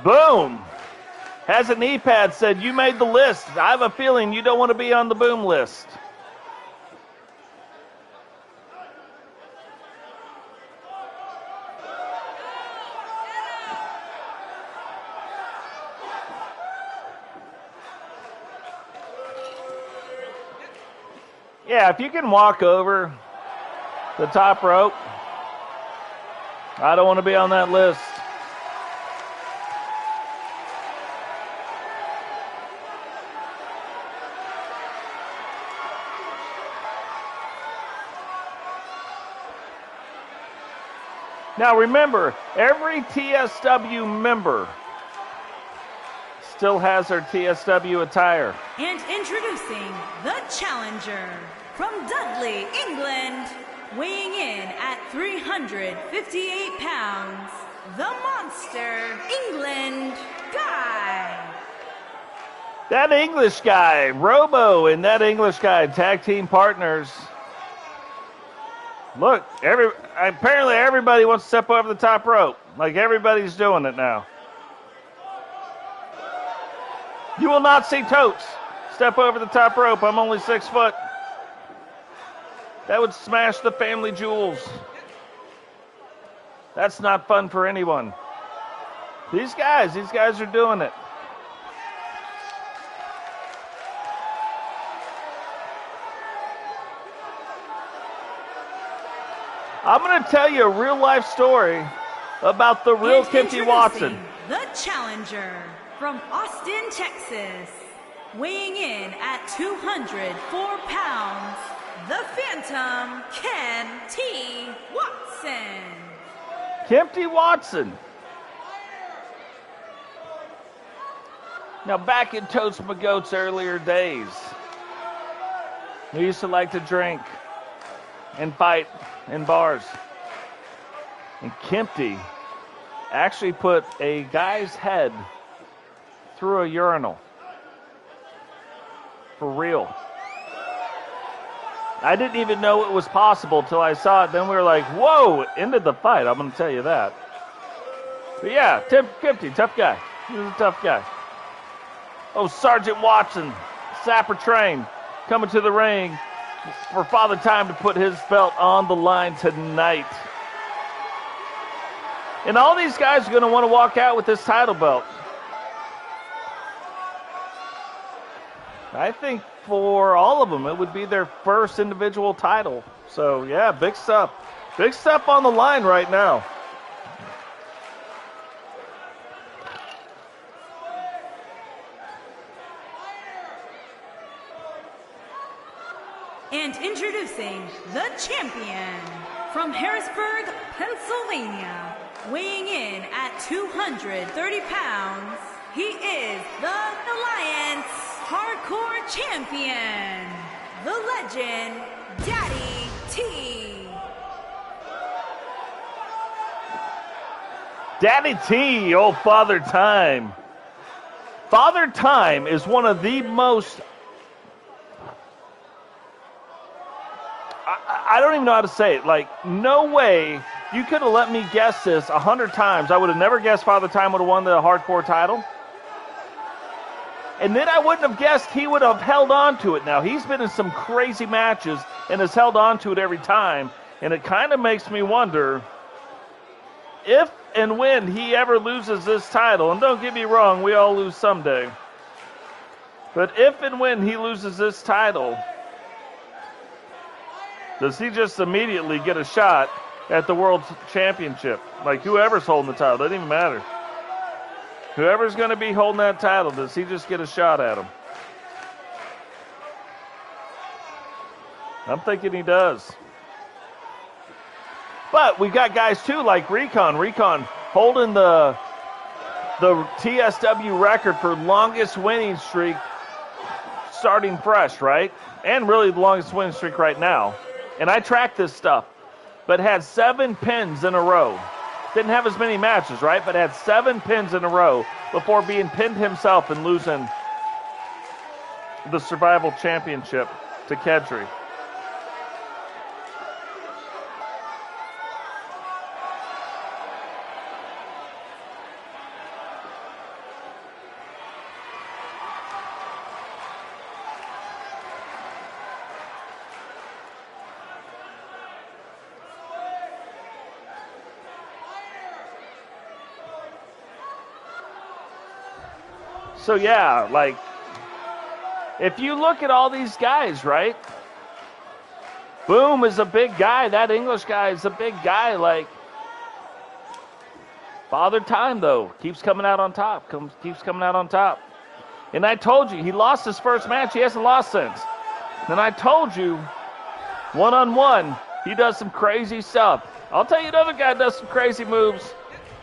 Boom. Has a knee pad, said, you made the list. I have a feeling you don't want to be on the Boom list. Yeah, if you can walk over the top rope, I don't want to be on that list. Now remember, every TSW member still has their TSW attire. And introducing the challenger from Dudley, England, weighing in at 358 pounds, the Monster England Guy. That English guy, Robo, and that English guy, tag team partners. Look, apparently everybody wants to step over the top rope. Like everybody's doing it now. You will not see Totes step over the top rope. I'm only 6 foot. That would smash the family jewels. That's not fun for anyone. These guys are doing it. I'm going to tell you a real life story about the real Kempty Watson. The challenger from Austin, Texas, weighing in at 204 pounds, the Phantom Kempty Watson. Kempty Watson. Now back in Totes McGoat's earlier days, we used to like to drink and fight in bars. And Kempty actually put a guy's head through a urinal. For real. I didn't even know it was possible till I saw it. Then we were like, whoa, it ended the fight. I'm going to tell you that. But yeah, Kempty, tough guy. He was a tough guy. Oh, Sergeant Watson, Sapper Train, coming to the ring for Father Time to put his belt on the line tonight. And all these guys are going to want to walk out with this title belt. I think for all of them, it would be their first individual title. So, yeah, big stuff. Big stuff on the line right now. And introducing the champion from Harrisburg, Pennsylvania, weighing in at 230 pounds, he is the Alliance Hardcore Champion, the legend, Daddy T. Daddy T, old Father Time. Father Time is one of the most... I don't even know how to say it. Like, no way you could have let me guess this 100 times. I would have never guessed Father Time would have won the hardcore title. And then I wouldn't have guessed he would have held on to it. Now, he's been in some crazy matches and has held on to it every time. And it kind of makes me wonder if and when he ever loses this title. And don't get me wrong, we all lose someday. But if and when he loses this title, does he just immediately get a shot at the World Championship? Like, whoever's holding the title, doesn't even matter. Whoever's going to be holding that title, does he just get a shot at him? I'm thinking he does. But we've got guys, too, like Recon. Recon holding the TSW record for longest winning streak starting fresh, right? And really the longest winning streak right now. And I tracked this stuff, but had 7 pins in a row. Didn't have as many matches, right? But had 7 pins in a row before being pinned himself and losing the Survival Championship to Kedry. So yeah, like, if you look at all these guys, right? Boom is a big guy. That English guy is a big guy. Like, Father Time, though, keeps coming out on top. Keeps coming out on top. And I told you, he lost his first match. He hasn't lost since. And I told you, one-on-one, he does some crazy stuff. I'll tell you another guy does some crazy moves.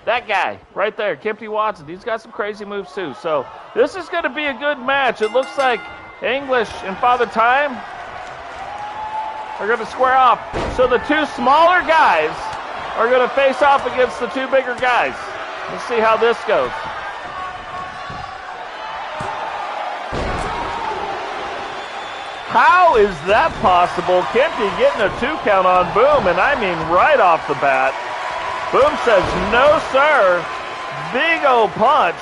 That guy right there, Kempty Watson, he's got some crazy moves too. So this is going to be a good match. It looks like English and Father Time are going to square off. So the 2 smaller guys are going to face off against the 2 bigger guys. Let's see how this goes. How is that possible? Kempty getting a 2 count on Boom, and I mean right off the bat. Boom says, no, sir. Big old punch.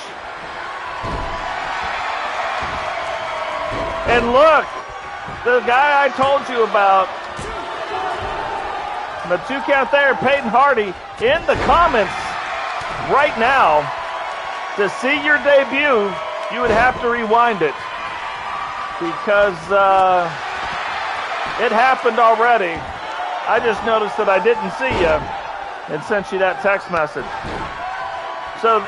And look, the guy I told you about, the 2 count there, Peyton Hardy, in the comments right now, to see your debut, you would have to rewind it. Because it happened already. I just noticed that I didn't see you and sent you that text message. So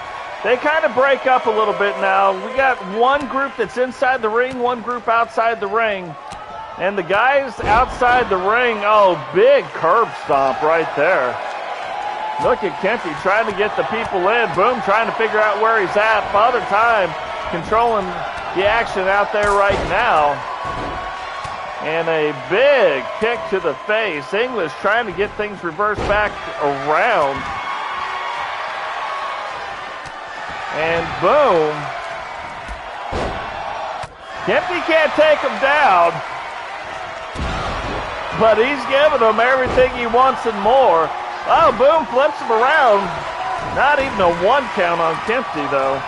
they kind of break up a little bit now. We got one group that's inside the ring, one group outside the ring. And the guys outside the ring, oh, big curb stomp right there. Look at Kempty trying to get the people in. Boom, trying to figure out where he's at. Father Time controlling the action out there right now. And a big kick to the face. English trying to get things reversed back around. And boom. Kempty can't take him down. But he's giving him everything he wants and more. Oh, Boom flips him around. Not even a 1 count on Kempty, though.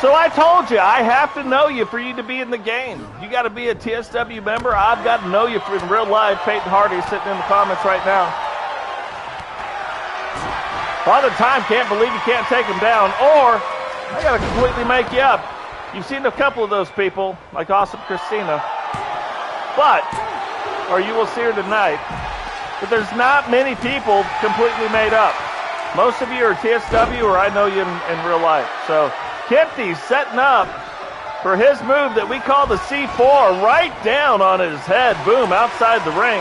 So I told you, I have to know you for you to be in the game. You got to be a TSW member. I've got to know you for in real life. Peyton Hardy is sitting in the comments right now. Father Time can't believe you can't take him down. Or, I got to completely make you up. You've seen a couple of those people, like Awesome Christina. But, or you will see her tonight, but there's not many people completely made up. Most of you are TSW or I know you in real life. So, Kempty setting up for his move that we call the C4 right down on his head. Boom, outside the ring.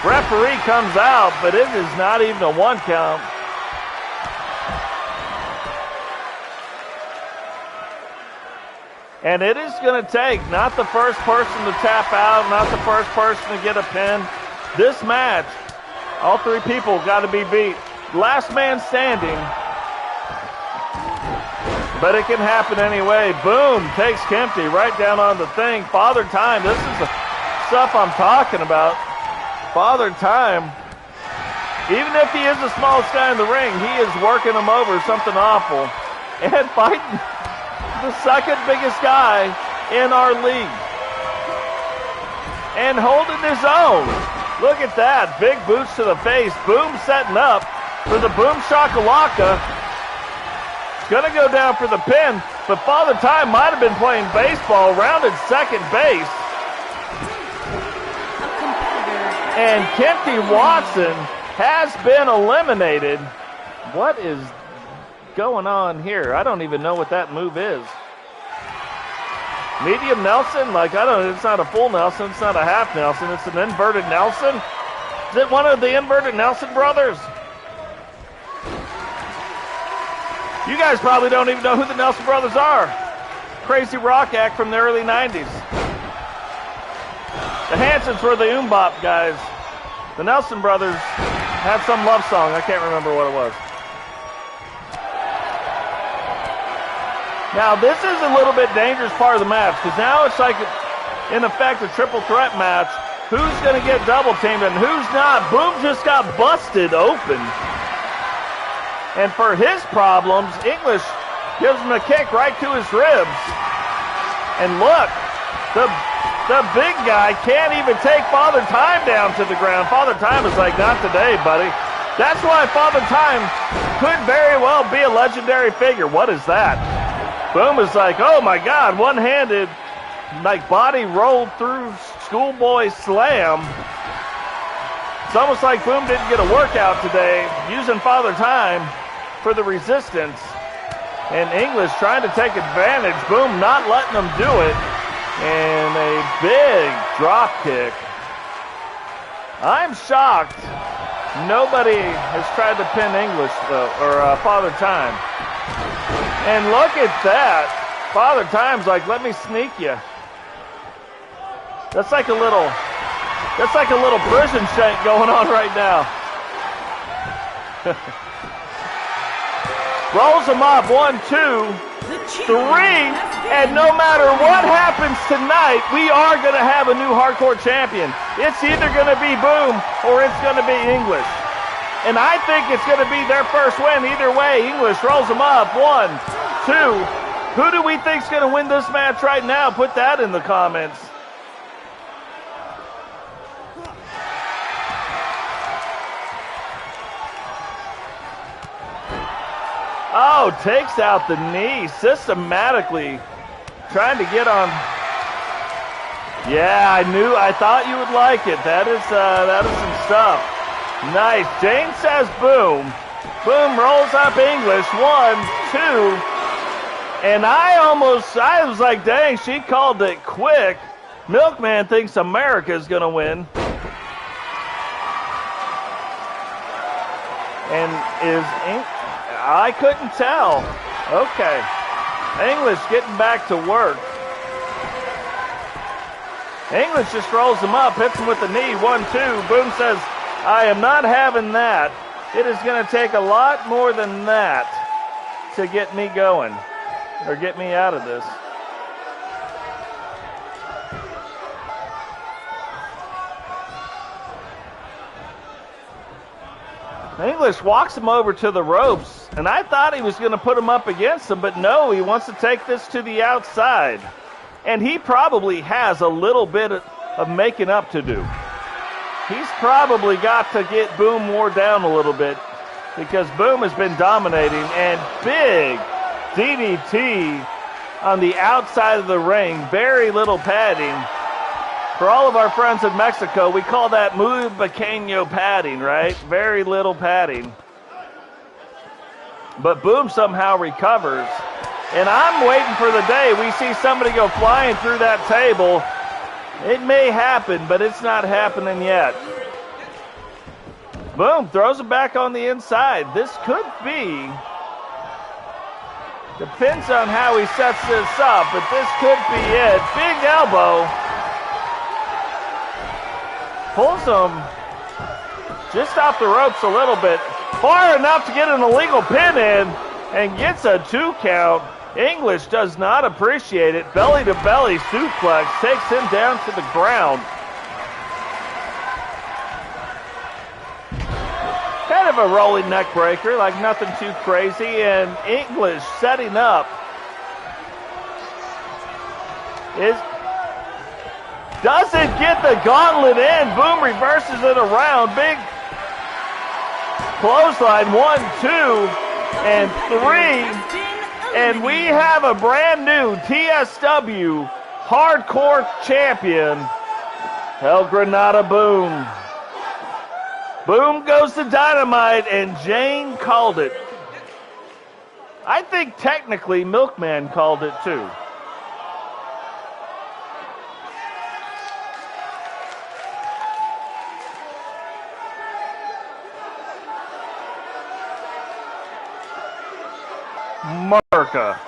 Referee comes out, but it is not even a 1 count. And it is going to take not the first person to tap out, not the first person to get a pin. This match, all 3 people got to be beat. Last man standing. But it can happen anyway. Boom, takes Kempty right down on the thing. Father Time, this is the stuff I'm talking about. Father Time, even if he is the smallest guy in the ring, he is working him over something awful. And fighting the second biggest guy in our league. And holding his own. Look at that, big boots to the face. Boom setting up for the Boom Shakalaka. Gonna go down for the pin, but Father Time might have been playing baseball, rounded second base. And Kempty Watson has been eliminated. What is going on here? I don't even know what that move is. Medium Nelson? Like, I don't know, it's not a full Nelson, it's not a half Nelson, it's an inverted Nelson? Is it one of the inverted Nelson brothers? You guys probably don't even know who the Nelson brothers are. Crazy rock act from the early 90s. The Hansons were the Umbop guys. The Nelson brothers had some love song. I can't remember what it was. Now, this is a little bit dangerous part of the match because now it's like, in effect, a triple threat match. Who's going to get double teamed and who's not? Boom just got busted open. And for his problems, English gives him a kick right to his ribs. And look, the big guy can't even take Father Time down to the ground. Father Time is like, not today, buddy. That's why Father Time could very well be a legendary figure. What is that? Boom is like, oh my God, one-handed, like body rolled through schoolboy slam. It's almost like Boom didn't get a workout today, using Father Time for the resistance. And English trying to take advantage. Boom not letting them do it. And a big drop kick. I'm shocked nobody has tried to pin English, though, or Father Time. And look at that. Father Time's like, let me sneak you. That's like a little prison shank going on right now. Rolls him up, 1, 2, 3, and no matter what happens tonight, we are going to have a new hardcore champion. It's either going to be Boom or it's going to be English. And I think it's going to be their first win either way. English rolls him up, 1, 2. Who do we think's going to win this match right now? Put that in the comments. Oh, takes out the knee systematically, trying to get on. Yeah, I thought you would like it. That is some stuff. Nice. Jane says Boom. Boom rolls up English. 1, 2. And I was like, dang, she called it quick. Milkman thinks America's going to win. And I couldn't tell. Okay. English getting back to work. English just rolls him up, hits him with the knee. 1, 2. Boom says, I am not having that. It is going to take a lot more than that to get me going or get me out of this. English walks him over to the ropes, and I thought he was going to put him up against him, but no, he wants to take this to the outside. And he probably has a little bit of making up to do. He's probably got to get Boom wore down a little bit because Boom has been dominating, and big DDT on the outside of the ring, very little padding. For all of our friends in Mexico, we call that muy pequeño padding, right? Very little padding. But Boom somehow recovers. And I'm waiting for the day we see somebody go flying through that table. It may happen, but it's not happening yet. Boom, throws it back on the inside. This could be, depends on how he sets this up, but this could be it. Big elbow. Pulls him just off the ropes a little bit, far enough to get an illegal pin in, and gets a 2 count. English does not appreciate it. Belly to belly suplex takes him down to the ground. Kind of a rolling neck breaker, like nothing too crazy, and English setting up. Doesn't get the gauntlet in. Boom reverses it around. Big clothesline. 1, 2, and 3. And we have a brand new TSW hardcore champion, El Granada Boom. Boom goes to Dynamite, and Jane called it. I think technically Milkman called it too. America.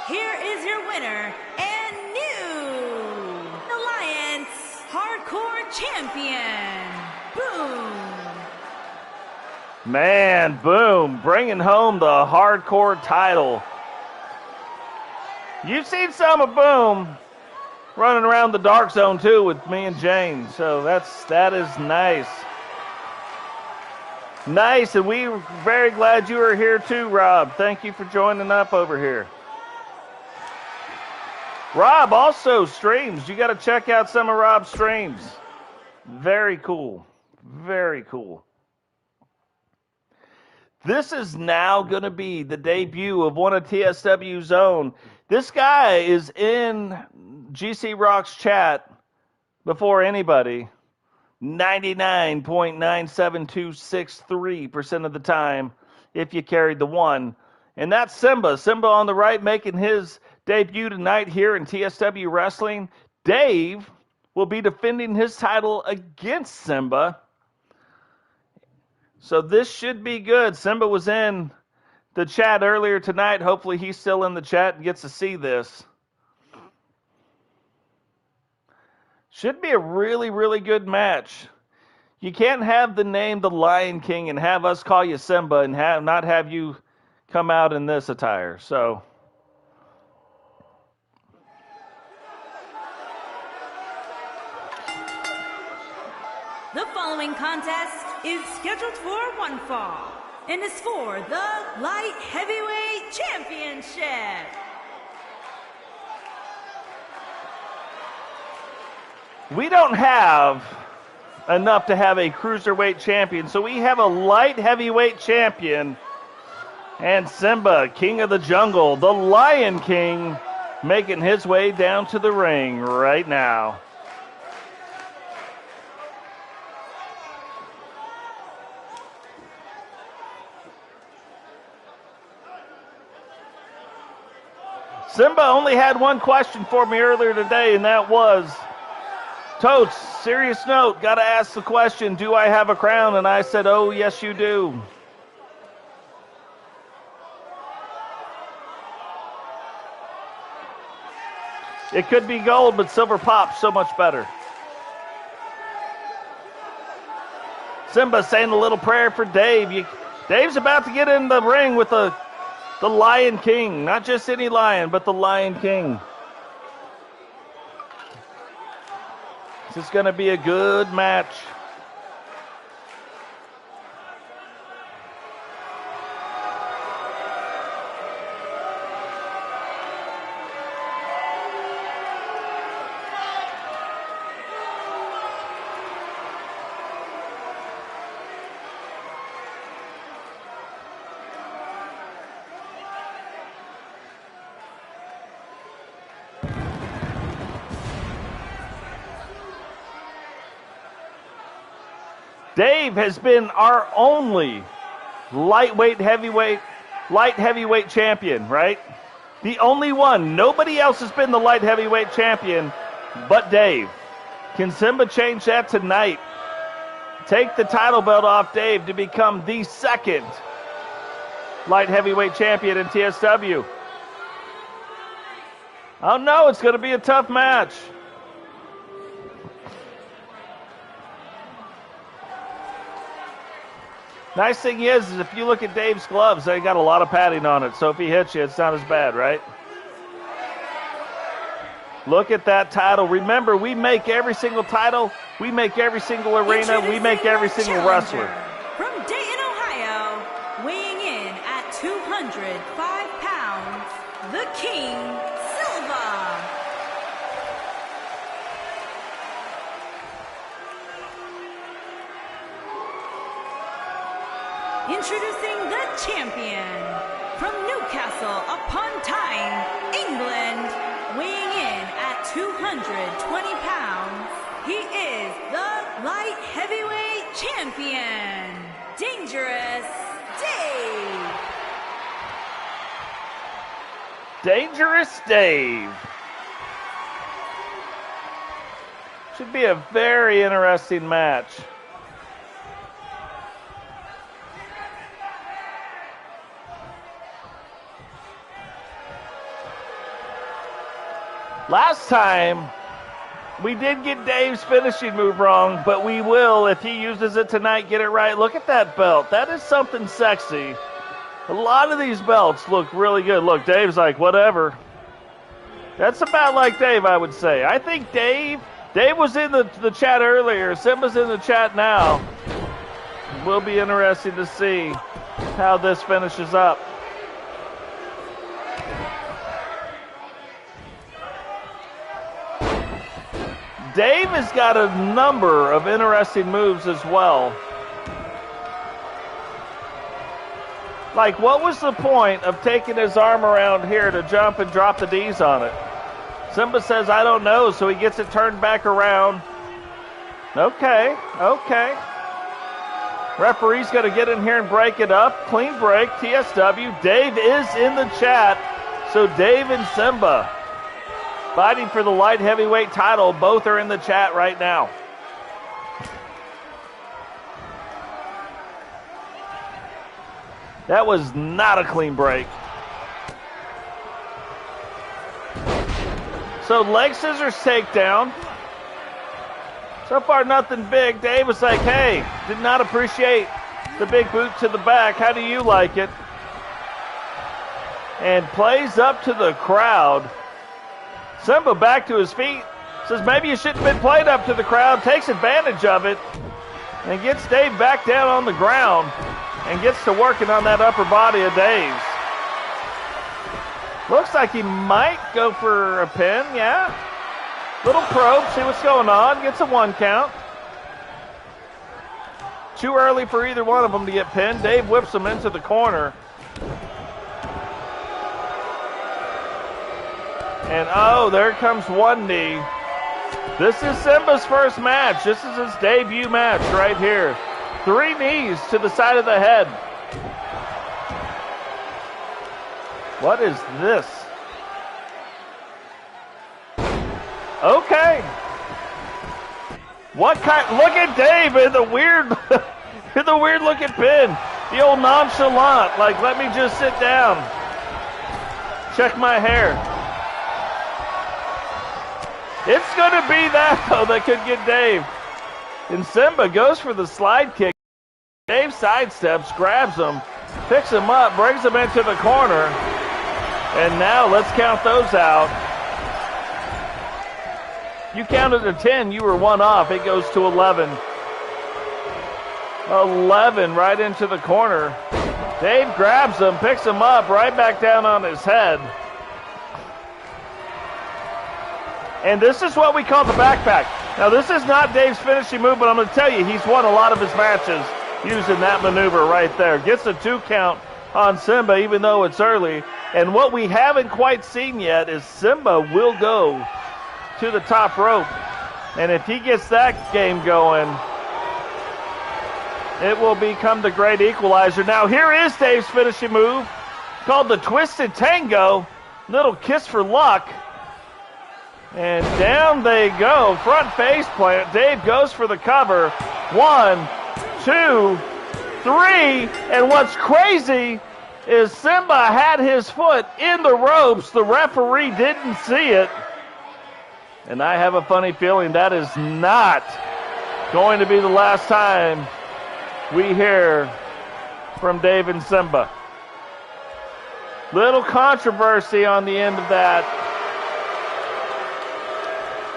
Here is your winner and new Alliance Hardcore Champion, Boom. Man, Boom, bringing home the hardcore title. You've seen some of Boom running around the Dark Zone too with me and Jane, so that is nice. Nice, and we're very glad you are here too, Rob. Thank you for joining up over here. Rob also streams. You got to check out some of Rob's streams. Very cool. Very cool. This is now going to be the debut of one of TSW's own. This guy is in GCRock's chat before anybody. 99.97263% of the time if you carried the one. And that's Simba. Simba on the right making his debut tonight here in TSW Wrestling. Dave will be defending his title against Simba. So this should be good. Simba was in the chat earlier tonight. Hopefully he's still in the chat and gets to see this. Should be a really, really good match. You can't have the name the Lion King and have us call you Simba and not have you come out in this attire. So the following contest is scheduled for one fall and is for the Light Heavyweight Championship. we don't have enough to have a cruiserweight champion, so we have a light heavyweight champion. And Simba, King of the Jungle, the Lion King, making his way down to the ring right now. Simba only had one question for me earlier today, and that was, Totes, serious note, got to ask the question, do I have a crown? And I said, oh, yes, you do. It could be gold, but silver pops so much better. Simba saying a little prayer for Dave. Dave's about to get in the ring with the Lion King. Not just any lion, but the Lion King. This is going to be a good match. Dave has been our only light heavyweight champion, right? The only one. Nobody else has been the light heavyweight champion but Dave. Can Simba change that tonight? Take the title belt off Dave to become the second light heavyweight champion in TSW. Oh no, it's going to be a tough match. Nice thing is if you look at Dave's gloves, they got a lot of padding on it. So if he hits you, it's not as bad, right? Look at that title. Remember, we make every single title. We make every single arena. We make every single wrestler. From Dayton, Ohio, weighing in at 205 pounds, the King, Silva. Introducing the champion from Newcastle upon Tyne, England, weighing in at 220 pounds, he is the light heavyweight champion, Dangerous Dave. Dangerous Dave. Should be a very interesting match. Last time, we did get Dave's finishing move wrong, but we will, if he uses it tonight, get it right. Look at that belt. That is something sexy. A lot of these belts look really good. Look, Dave's like, whatever. That's about like Dave, I would say. I think Dave was in the chat earlier. Simba's in the chat now. It will be interesting to see how this finishes up. Dave has got a number of interesting moves as well. Like, what was the point of taking his arm around here to jump and drop the D's on it? Simba says, I don't know, so he gets it turned back around. Okay. Referee's going to get in here and break it up. Clean break, TSW. Dave is in the chat. So Dave and Simba fighting for the light heavyweight title. Both are in the chat right now. That was not a clean break. So leg scissors takedown. So far nothing big. Dave was like, hey, did not appreciate the big boot to the back. How do you like it? And plays up to the crowd. Simba back to his feet. Says maybe you shouldn't have been played up to the crowd. Takes advantage of it. And gets Dave back down on the ground. And gets to working on that upper body of Dave's. Looks like he might go for a pin, yeah. Little probe, see what's going on. Gets a 1 count. Too early for either one of them to get pinned. Dave whips him into the corner. And oh, there comes one knee. This is Simba's first match. This is his debut match right here. 3 knees to the side of the head. What is this? Okay. What kind? Look at Dave in the weird, in the weird looking pin. The old nonchalant, like let me just sit down. Check my hair. It's going to be that though that could get Dave. And Simba goes for the slide kick. Dave sidesteps, grabs him, picks him up, brings him into the corner. And now let's count those out. You counted to 10, you were 1 off. It goes to 11. 11 right into the corner. Dave grabs him, picks him up, right back down on his head. And this is what we call the backpack. Now, this is not Dave's finishing move, but I'm going to tell you, he's won a lot of his matches using that maneuver right there. Gets a 2 count on Simba, even though it's early. And what we haven't quite seen yet is Simba will go to the top rope. And if he gets that game going, it will become the great equalizer. Now, here is Dave's finishing move, called the Twisted Tango. Little kiss for luck. And down they go. Front face plant. Dave goes for the cover. 1, 2, 3. And what's crazy is Simba had his foot in the ropes. The referee didn't see it. And I have a funny feeling that is not going to be the last time we hear from Dave and Simba. Little controversy on the end of that.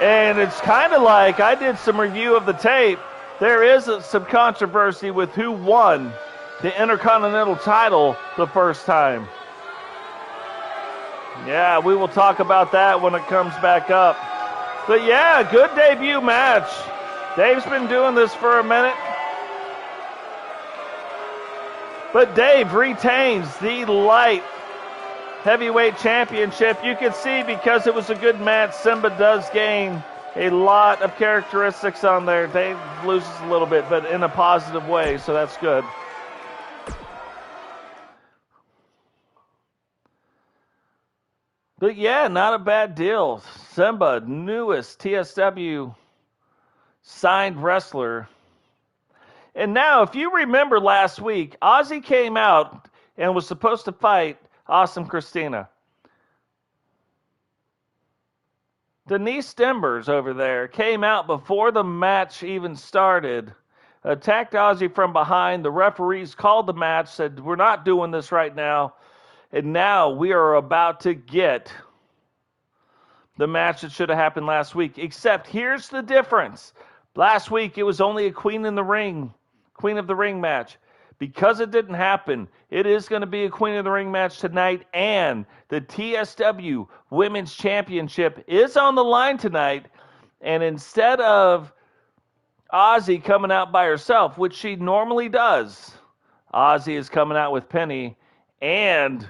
And it's kind of like, I did some review of the tape. There is some controversy with who won the Intercontinental title the first time. Yeah, we will talk about that when it comes back up. But yeah, good debut match. Dave's been doing this for a minute. But Dave retains the light heavyweight championship. You can see because it was a good match, Simba does gain a lot of characteristics on there. Dave loses a little bit, but in a positive way, so that's good. But yeah, not a bad deal. Simba, newest TSW signed wrestler. And now, if you remember last week, Ozzy came out and was supposed to fight Awesome Christina. Denise Stembers over there came out before the match even started, attacked Ozzy from behind. The referees called the match, said, we're not doing this right now. And now we are about to get the match that should have happened last week. Except here's the difference. Last week it was only a Queen of the Ring match. Because it didn't happen, it is going to be a Queen of the Ring match tonight, and the TSW Women's Championship is on the line tonight. And instead of Ozzy coming out by herself, which she normally does, Ozzy is coming out with Penny, and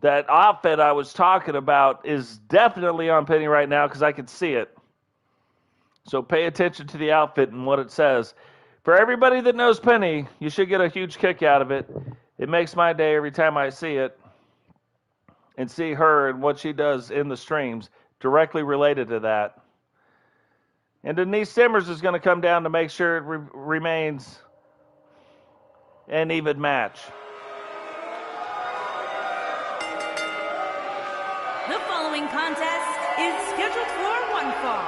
that outfit I was talking about is definitely on Penny right now because I can see it. So pay attention to the outfit and what it says. For everybody that knows Penny, you should get a huge kick out of it. It makes my day every time I see it and see her and what she does in the streams directly related to that. And Denise Simmers is going to come down to make sure it remains an even match. The following contest is scheduled for one fall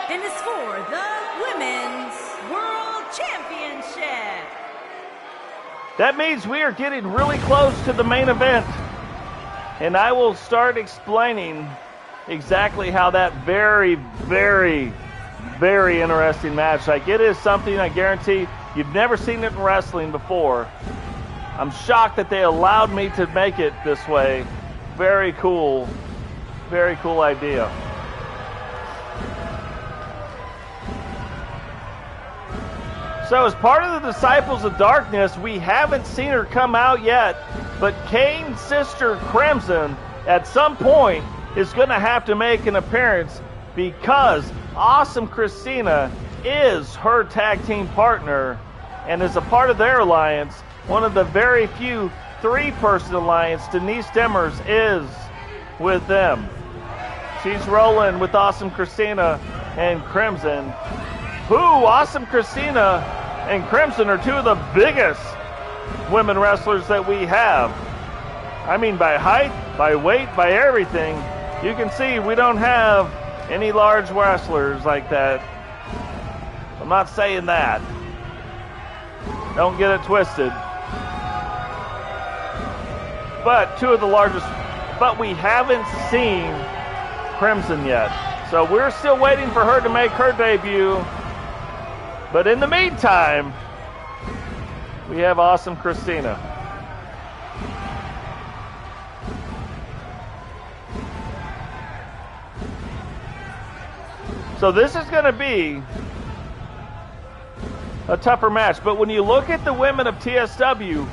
and is for the Women's World Championship. That means we are getting really close to the main event, and I will start explaining exactly how that very, very, very interesting match. Like, it is something I guarantee you've never seen it in wrestling before. I'm shocked that they allowed me to make it this way. Very cool idea. So as part of the Disciples of Darkness, we haven't seen her come out yet, but Kane's sister Crimson at some point is going to have to make an appearance because Awesome Christina is her tag team partner and is a part of their alliance, one of the very few three-person alliance. Denise Stemmers is with them. She's rolling with Awesome Christina and Crimson. Awesome Christina and Crimson are two of the biggest women wrestlers that we have. I mean, by height, by weight, by everything. You can see we don't have any large wrestlers like that. I'm not saying that. Don't get it twisted. But two of the largest, but we haven't seen Crimson yet. So we're still waiting for her to make her debut. But in the meantime, we have Awesome Christina. So this is going to be a tougher match. But when you look at the women of TSW,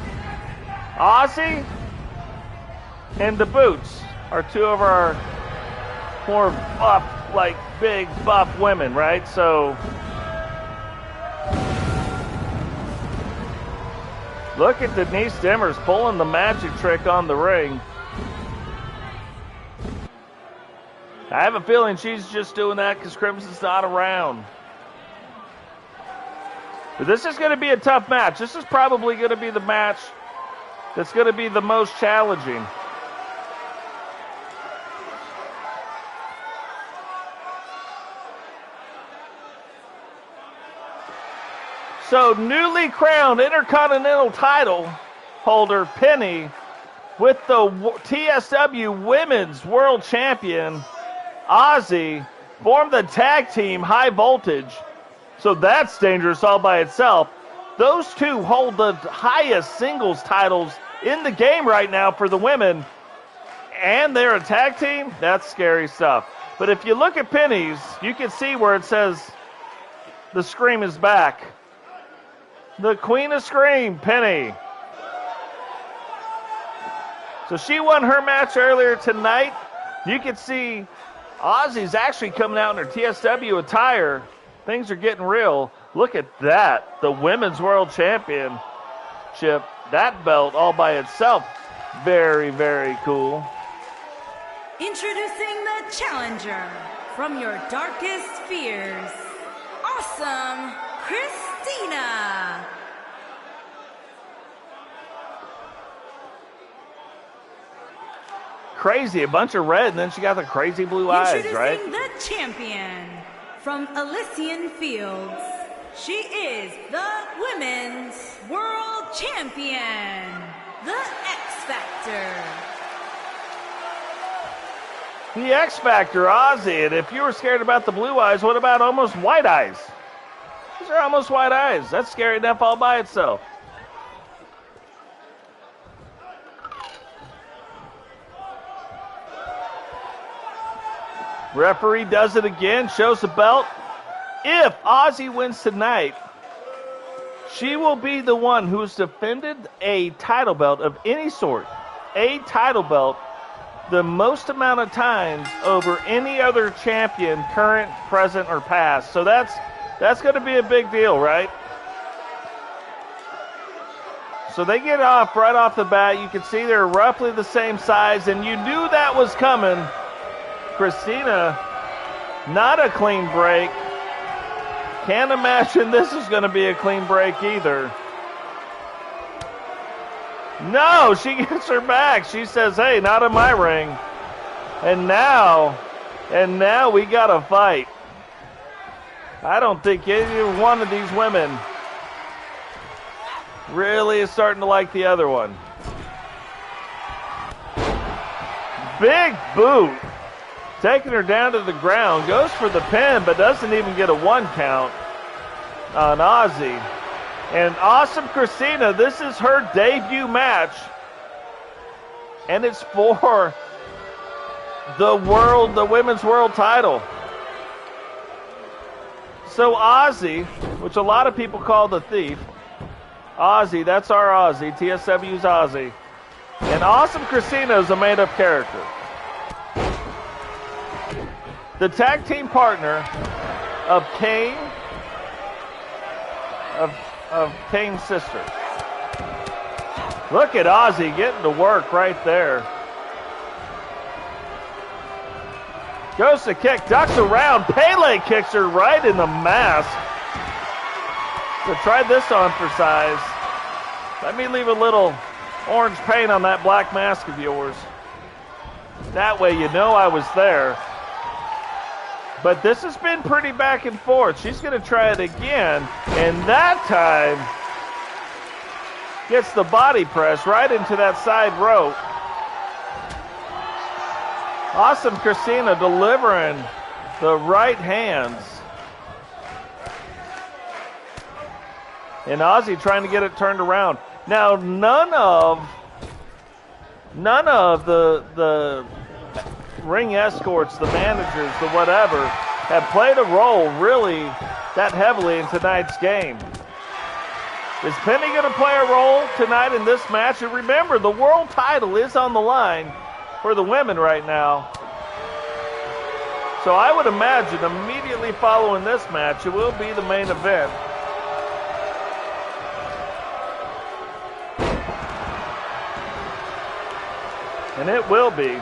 Ozzy and the Boots are two of our more buff, like big buff women, right? So look at Denise Stemmers pulling the magic trick on the ring. I have a feeling she's just doing that because Crimson's not around. But this is going to be a tough match. This is probably going to be the match that's going to be the most challenging. So, newly crowned Intercontinental title holder Penny with the TSW Women's World Champion Ozzy formed the tag team High Voltage. So that's dangerous all by itself. Those two hold the highest singles titles in the game right now for the women. And they're a tag team? That's scary stuff. But if you look at Penny's, you can see where it says the Scream is back. The Queen of Scream, Penny. So she won her match earlier tonight. You can see Ozzy's actually coming out in her TSW attire. Things are getting real. Look at that. The Women's World Championship. That belt all by itself. Very, very cool. Introducing the challenger from your darkest fears, Awesome Christina. crazy, a bunch of red, and then she got the crazy blue eyes, right? Introducing the champion from Elysian Fields. She is the Women's World Champion, the X Factor. The X Factor, Ozzy. And if you were scared about the blue eyes, what about almost white eyes? These are almost white eyes. That's scary enough all by itself. Referee does it again, shows the belt. If Ozzy wins tonight, she will be the one who's defended a title belt of any sort, a title belt, the most amount of times over any other champion, current, present, or past. So that's going to be a big deal, right? So they get off right off the bat. You can see they're roughly the same size, and you knew that was coming. Christina, not a clean break. Can't imagine this is going to be a clean break either. No, she gets her back. She says, hey, not in my ring. And now we got to fight. I don't think either one of these women really is starting to like the other one. Big boot. Taking her down to the ground, goes for the pin, but doesn't even get a 1 count on Ozzy. And Awesome Christina, this is her debut match. And it's for the women's world title. So Ozzy, which a lot of people call the Thief, Ozzy, that's our Ozzy, TSW's Ozzy. And Awesome Christina is a made-up character. The tag team partner of Kane, of Kane's sister. Look at Ozzy getting to work right there. Goes to kick, ducks around, Pele kicks her right in the mask. So try this on for size. Let me leave a little orange paint on that black mask of yours. That way you know I was there. But this has been pretty back and forth. She's going to try it again. And that time gets the body press right into that side rope. Awesome Christina delivering the right hands. And Ozzy trying to get it turned around. Now, none of the ring escorts, the managers, the whatever, have played a role really that heavily in tonight's game. Is Penny going to play a role tonight in this match? And remember, the world title is on the line for the women right now. So I would imagine immediately following this match, it will be the main event. And it will be.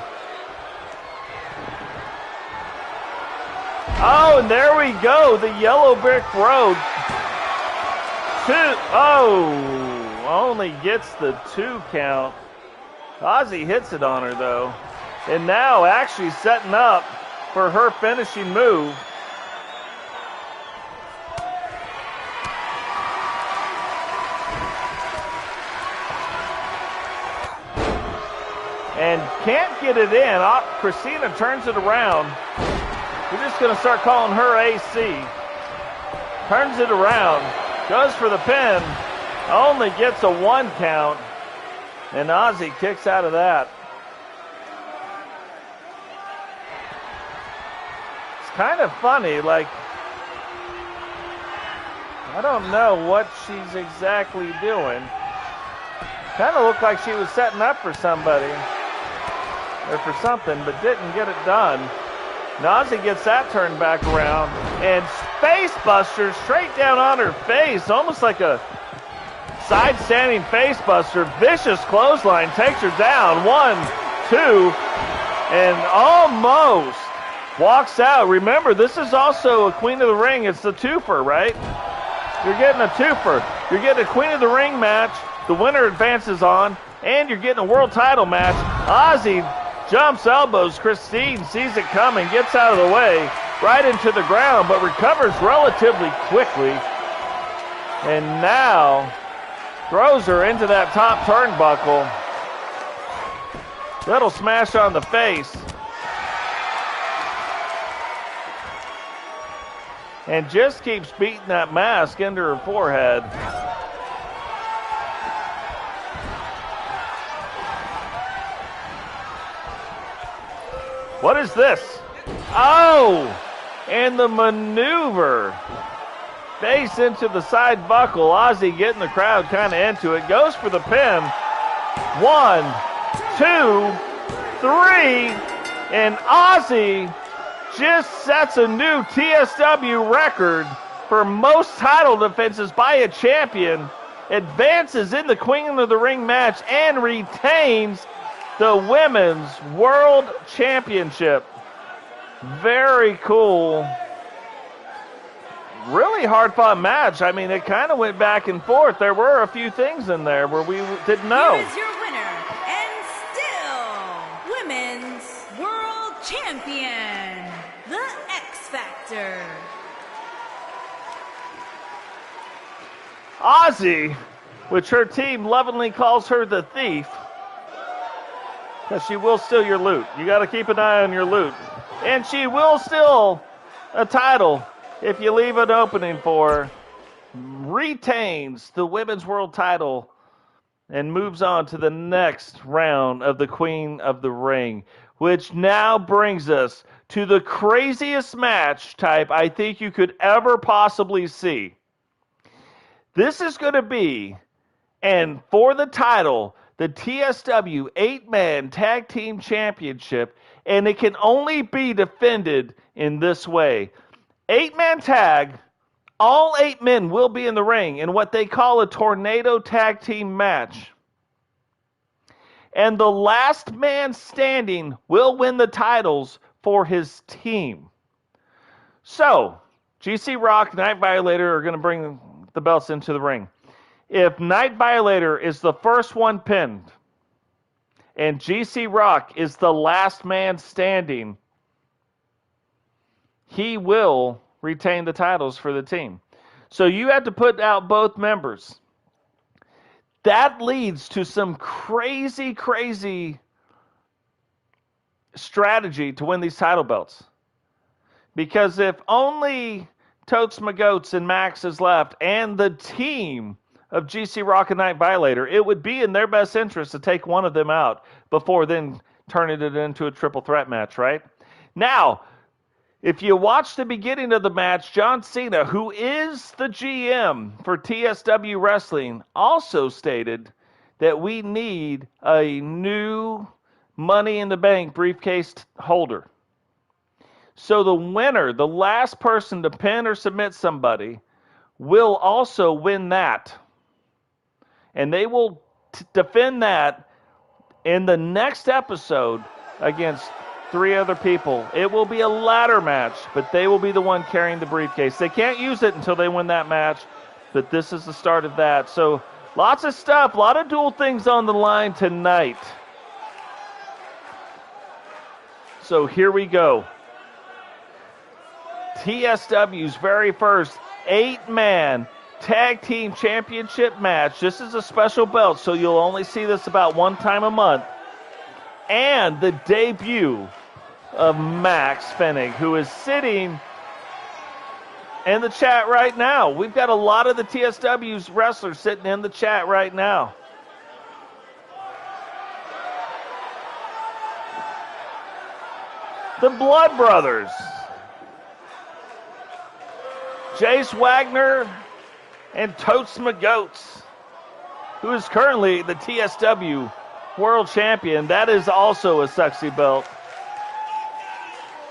Oh, and there we go. The yellow brick road. Only gets the 2 count. Ozzy hits it on her, though. And now actually setting up for her finishing move. And can't get it in. Christina turns it around. We're just going to start calling her AC. Turns it around. Goes for the pin. Only gets a 1 count. And Ozzy kicks out of that. It's kind of funny. Like, I don't know what she's exactly doing. Kind of looked like she was setting up for somebody. Or for something, but didn't get it done. Ozzy gets that turned back around, and face buster straight down on her face, almost like a side standing face buster. Vicious clothesline takes her down. 1, 2, and almost walks out. Remember, this is also a Queen of the Ring. It's the twofer, right? You're getting a twofer. You're getting a Queen of the Ring match. The winner advances on, and you're getting a world title match. Ozzy Jumps, elbows. Christine sees it coming, gets out of the way, right into the ground, but recovers relatively quickly. And now throws her into that top turnbuckle. Little smash on the face. And just keeps beating that mask into her forehead. What is this? Oh! And the maneuver. Face into the side buckle. Ozzy getting the crowd kind of into it. Goes for the pin. 1, 2, 3. And Ozzy just sets a new TSW record for most title defenses by a champion, advances in the Queen of the Ring match, and retains the Women's World Championship. Very cool. Really hard-fought match. I mean, it kind of went back and forth. There were a few things in there where we didn't know. Here is your winner, and still Women's World Champion, the X Factor. Ozzy, which her team lovingly calls her the Thief, because she will steal your loot. You got to keep an eye on your loot. And she will steal a title if you leave an opening for her. Retains the Women's World title and moves on to the next round of the Queen of the Ring, which now brings us to the craziest match type I think you could ever possibly see. This is going to be, and for the title, the TSW 8-Man Tag Team Championship, and it can only be defended in this way. 8-man tag, all 8 men will be in the ring in what they call a tornado tag team match. And the last man standing will win the titles for his team. So, GCRock, Night Violator are going to bring the belts into the ring. If Night Violator is the first one pinned and GCRock is the last man standing, he will retain the titles for the team. So you have to put out both members. That leads to some crazy, crazy strategy to win these title belts. Because if only Totes, Magoats, and Max is left, and the team of GCRock and Night Violator, it would be in their best interest to take one of them out before then turning it into a triple threat match, right? Now, if you watch the beginning of the match, John Cena, who is the GM for TSW Wrestling, also stated that we need a new Money in the Bank briefcase holder. So the winner, the last person to pin or submit somebody, will also win that. And they will defend that in the next episode against 3 other people. It will be a ladder match, but they will be the one carrying the briefcase. They can't use it until they win that match, but this is the start of that. So lots of stuff, a lot of dual things on the line tonight. So here we go. TSW's very first 8-man Tag Team Championship match. This is a special belt, so you'll only see this about one time a month. And the debut of Max Fennig, who is sitting in the chat right now. We've got a lot of the TSW's wrestlers sitting in the chat right now. The Blood Brothers. Jace Wagner and Totes Magoats, who is currently the TSW World Champion. That is also a sexy belt.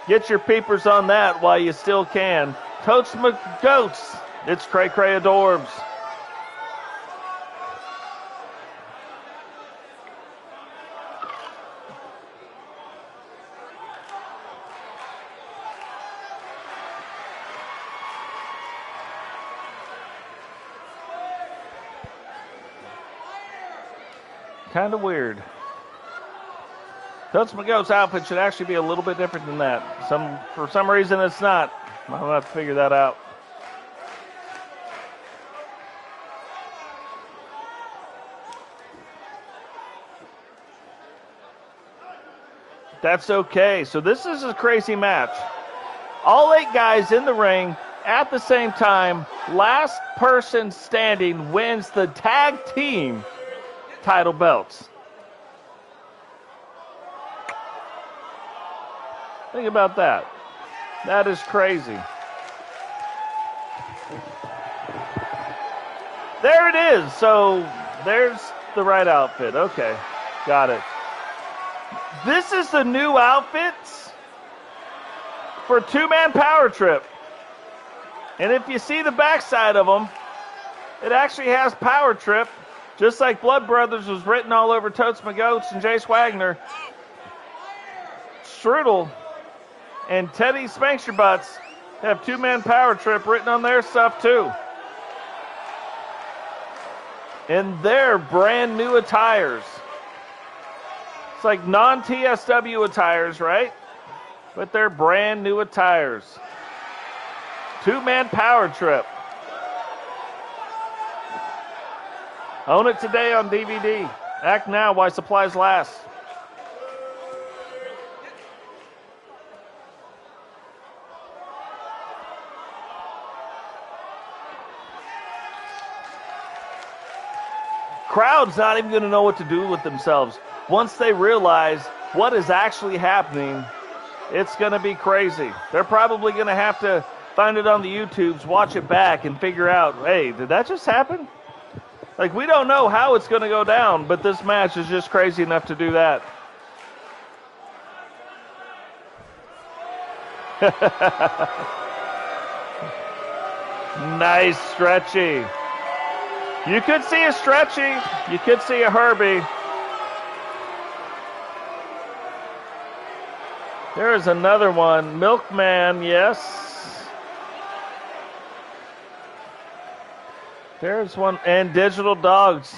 Get your peepers on that while you still can. Totes Magoats, it's Cray Cray Adorbs. Kind of weird. Totes McGoat's outfit should actually be a little bit different than that. For some reason it's not. I'll have to figure that out. That's okay. So this is a crazy match. All 8 guys in the ring at the same time. Last person standing wins the tag team title belts. Think about that. That is crazy. There it is. So there's the right outfit. Okay, got it. This is the new outfits for two-man power trip. And if you see the backside of them, it actually has power trip, just like Blood Brothers was written all over Totes McGoats and Jace Wagner. Strudel and Teddy Spanks Your Butts have two-man power trip written on their stuff too. And they're brand new attires. It's like non-TSW attires, right? But they're brand new attires. Two-man power trip. Own it today on DVD. Act now while supplies last. Crowd's not even going to know what to do with themselves. Once they realize what is actually happening, it's going to be crazy. They're probably going to have to find it on the YouTubes, watch it back, and figure out, hey, did that just happen? Like, we don't know how it's going to go down, but this match is just crazy enough to do that. Nice stretchy. You could see a stretchy. You could see a Herbie. There is another one. Milkman, yes. There's one. And Digital Dogs.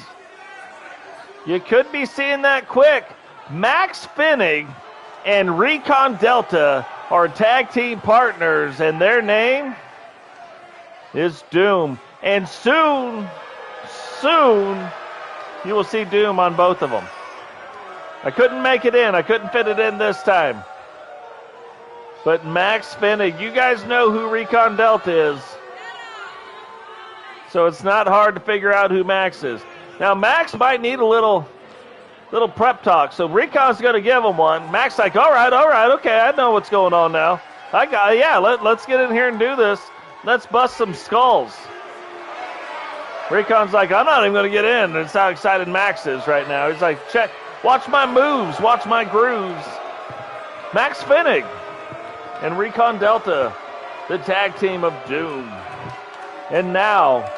You could be seeing that quick. Max Finnig and Recon Delta are tag team partners, and their name is Doom. And soon, you will see Doom on both of them. I couldn't make it in. I couldn't fit it in this time. But Max Finnig, you guys know who Recon Delta is. So it's not hard to figure out who Max is. Now, Max might need a little prep talk. So Recon's going to give him one. Max like, all right, okay, I know what's going on now. Let's get in here and do this. Let's bust some skulls. Recon's like, I'm not even going to get in. That's how excited Max is right now. He's like, check, watch my moves, watch my grooves. Max Finnig and Recon Delta, the tag team of Doom. And now,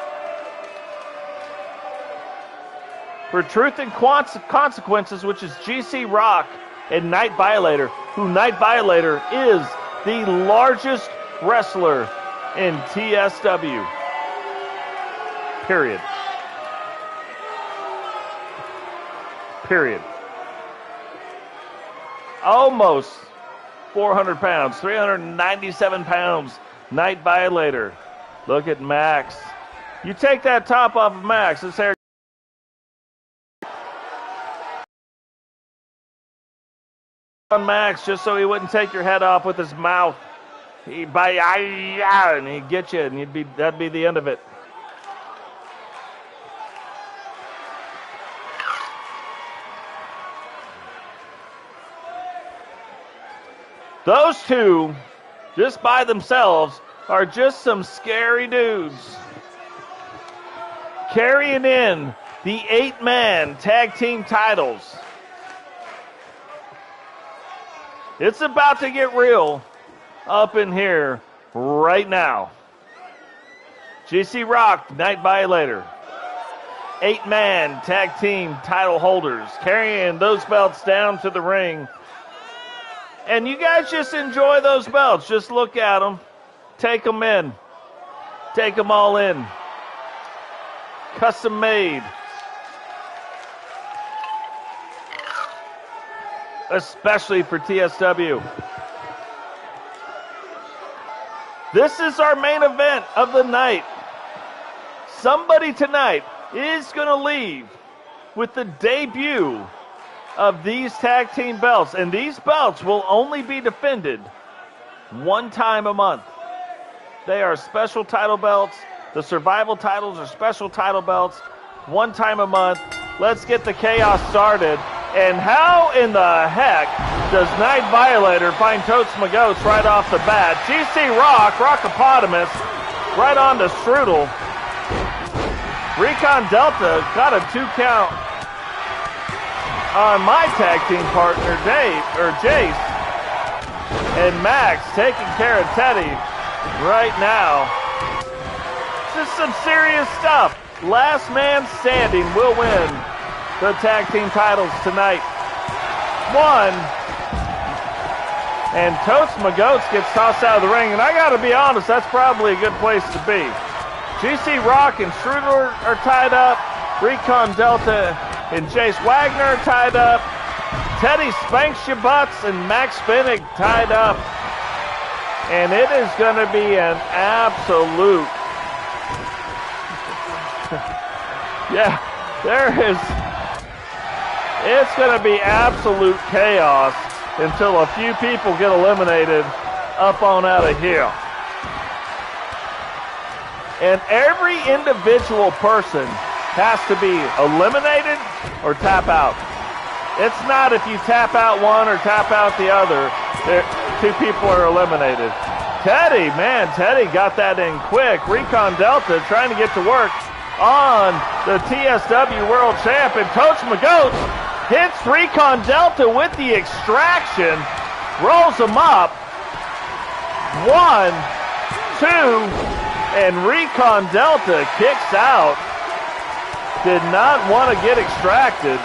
for Truth and Consequences, which is GCRock and Night Violator, who Night Violator is the largest wrestler in TSW. Period. Almost 400 pounds, 397 pounds, Night Violator. Look at Max. You take that top off of Max, his hair. On Max, just so he wouldn't take your head off with his mouth. And he'd get you, and that'd be the end of it. Those two, just by themselves, are just some scary dudes. Carrying in the 8-man tag team titles. It's about to get real up in here right now. GCRock, Night Violator. 8-man tag team title holders carrying those belts down to the ring. And you guys just enjoy those belts. Just look at them. Take them in. Take them all in. Custom made. especially for TSW. This is our main event of the night. Somebody tonight is going to leave with the debut of these tag team belts, and these belts will only be defended one time a month. They are special title belts. The survival titles are special title belts, one time a month. Let's get the chaos started. And how in the heck does Night Violator find Totes Magotes right off the bat? GCRock, Rockopotamus, right on to Strudel. Recon Delta got a 2 count on my tag team partner, Jace. And Max taking care of Teddy right now. Just some serious stuff. Last man standing will win the tag team titles tonight. 1. And Totes Magotes gets tossed out of the ring. And I got to be honest, that's probably a good place to be. GCRock and Strudel are tied up. Recon Delta and Jace Wagner are tied up. Teddy Spanks Your Butts and Max Finnick tied up. And it is going to be an absolute... yeah, it's going to be absolute chaos until a few people get eliminated up on out of here. And every individual person has to be eliminated or tap out. It's not if you tap out one or tap out the other, two people are eliminated. Teddy got that in quick. Recon Delta trying to get to work on the TSW World Champion. Totes Magotes hits Recon Delta with the extraction, rolls him up. 1, 2, and Recon Delta kicks out. Did not want to get extracted.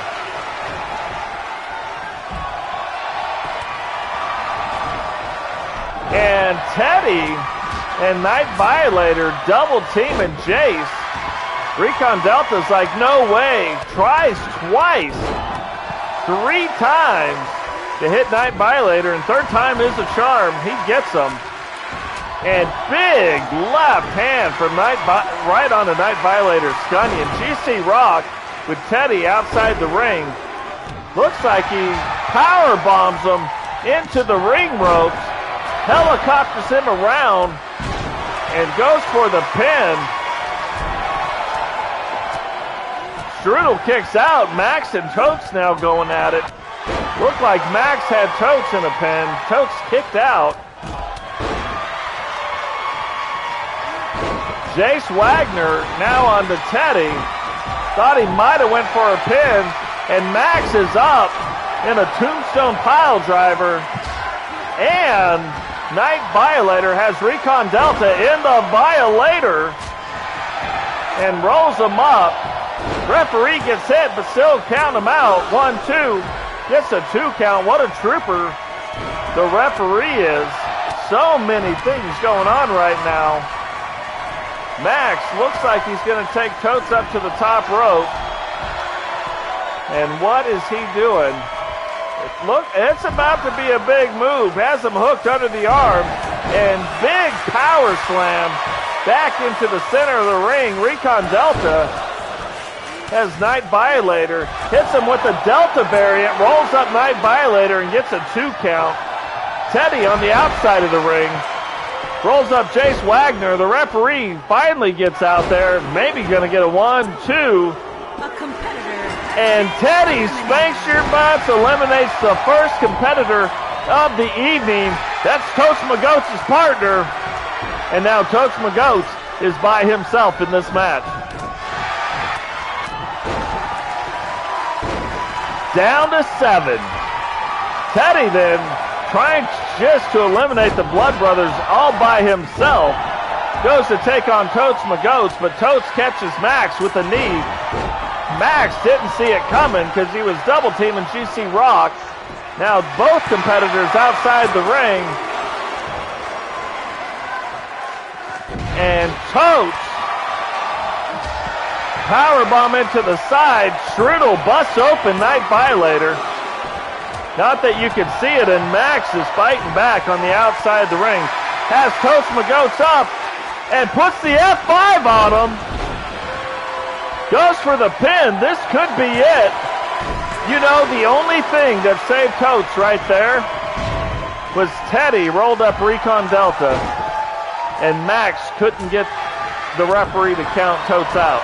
And Teddy and Night Violator double teaming Jace. Recon Delta's like, no way. Tries twice. 3 times to hit Night Violator, and 3rd time is a charm. He gets him. And big left hand from right on the Night Violator Scunion. GCRock with Teddy outside the ring. Looks like he power bombs him into the ring ropes. Helicopters him around and goes for the pin. Strudel kicks out. Max and Totes now going at it. Looked like Max had Totes in a pin. Totes kicked out. Jace Wagner now on to Teddy. Thought he might have went for a pin. And Max is up in a tombstone pile driver. And Night Violator has Recon Delta in the Violator and rolls him up. Referee gets hit, but still count him out. 1, 2, gets a 2 count. What a trooper the referee is. So many things going on right now. Max looks like he's going to take Totes up to the top rope. And what is he doing? Look, it's about to be a big move. Has him hooked under the arm. And big power slam back into the center of the ring. Recon Delta has Night Violator. Hits him with the Delta variant. Rolls up Night Violator and gets a 2 count. Teddy on the outside of the ring. Rolls up Jace Wagner. The referee finally gets out there. Maybe going to get a 1, 2. A competitor. And Teddy Spanks Your Butts eliminates the first competitor of the evening. That's Totes Magotes' partner. And now Totes Magotes is by himself in this match. Down to 7. Teddy then trying just to eliminate the Blood Brothers all by himself. Goes to take on Totes Magotes, but Totes catches Max with a knee. Max didn't see it coming because he was double teaming GCRock. Now both competitors outside the ring. And Totes powerbomb into the side. Strudel busts open Night Violator. Not that you can see it, and Max is fighting back on the outside of the ring. Has Totes McGoats up and puts the F5 on him. Goes for the pin. This could be it. You know, the only thing that saved Totes right there was Teddy rolled up Recon Delta, and Max couldn't get the referee to count Totes out.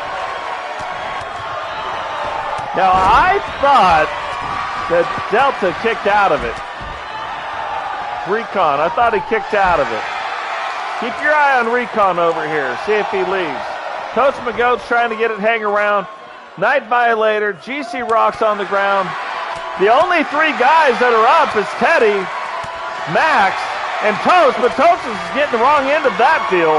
Now, I thought that Delta kicked out of it. Recon, I thought he kicked out of it. Keep your eye on Recon over here. See if he leaves. Totes McGoats trying to get it hang around. Night Violator, GCRock's on the ground. The only three guys that are up is Teddy, Max, and Totes, but Totes is getting the wrong end of that deal.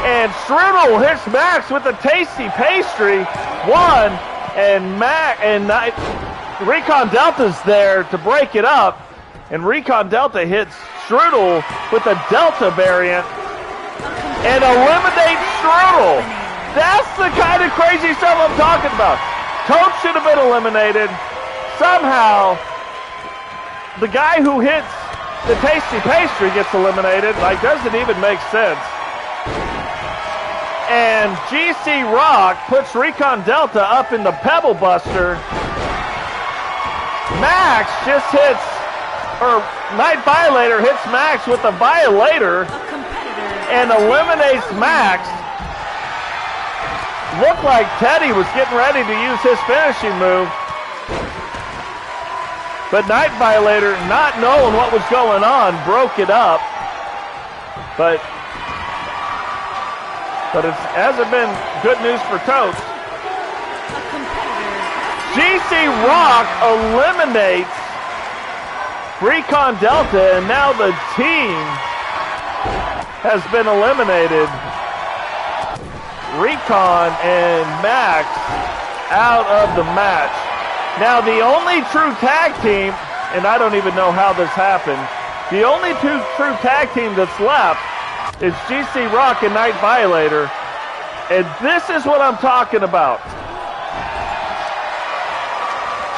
And Strudel hits Max with a tasty pastry. One, and Recon Delta's there to break it up, and Recon Delta hits Strudel with a Delta variant and eliminates Strudel. That's the kind of crazy stuff I'm talking about. Totes should have been eliminated. Somehow, the guy who hits the tasty pastry gets eliminated. Like, doesn't even make sense. And GCRock puts Recon Delta up in the Pebble Buster. Max just hits, or Night Violator hits Max with a Violator and eliminates Max. Looked like Teddy was getting ready to use his finishing move. But Night Violator, not knowing what was going on, broke it up. But it hasn't been good news for Totes. GCRock eliminates Recon Delta, and now the team has been eliminated. Recon and Max out of the match. Now the only true tag team, and I don't even know how this happened, the only true tag team that's left is GCRock and Night Violator. And this is what I'm talking about.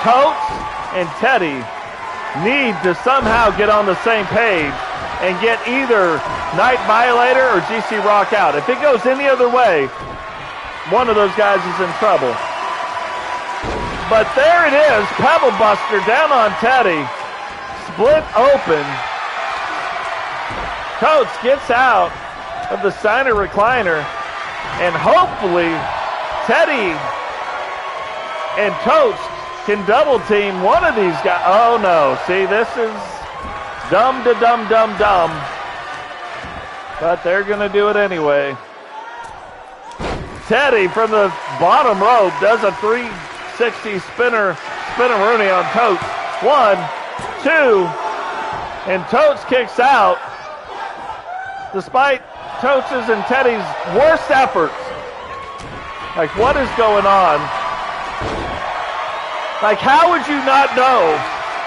Totes and Teddy need to somehow get on the same page and get either Night Violator or GCRock out. If it goes any other way, one of those guys is in trouble. But there it is, Pebble Buster down on Teddy, split open. Totes gets out of the Steiner recliner, and hopefully Teddy and Totes can double team one of these guys. Oh no, see, this is dumb. But they're gonna do it anyway. Teddy from the bottom rope does a 360 spin-a-rooney on Totes. 1, 2, and Totes kicks out. Despite Totes' and Teddy's worst efforts. Like, what is going on? Like, how would you not know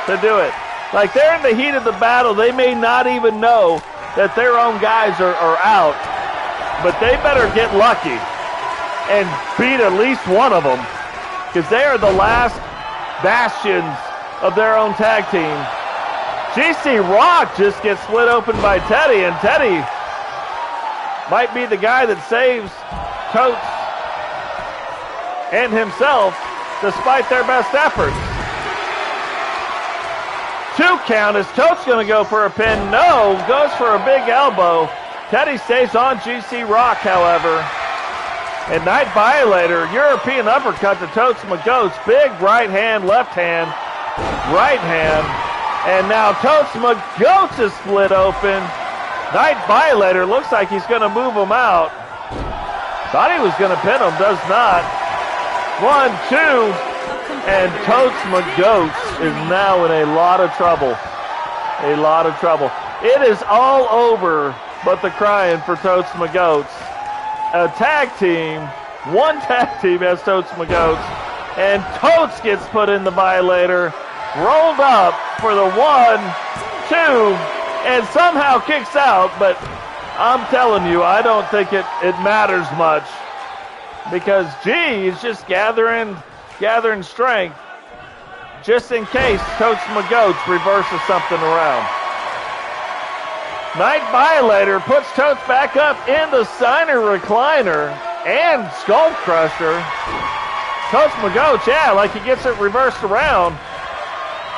to do it? Like, they're in the heat of the battle. They may not even know that their own guys are out. But they better get lucky and beat at least one of them, because they are the last bastions of their own tag team. GCRock just gets split open by Teddy, and Teddy might be the guy that saves Totes and himself despite their best efforts. 2 count. Is Totes going to go for a pin? No, goes for a big elbow. Teddy stays on GCRock, however. And Night Violator, European uppercut to Totes McGoats. Big right hand, left hand, right hand. And now Totes McGoats is split open. Night Violator looks like he's going to move him out. Thought he was going to pin him, does not. 1, 2, and Totes McGoats is now in a lot of trouble. A lot of trouble. It is all over but the crying for Totes McGoats. A tag team, one tag team has Totes McGoats, and Totes gets put in the Violator, rolled up for the 1, 2, and somehow kicks out, but I'm telling you, I don't think it matters much, because G is just gathering strength. just in case Totes Magoats reverses something around. Night Violator puts Totes back up in the Signer Recliner and Skull Crusher. Totes Magoats, yeah, like he gets it reversed around.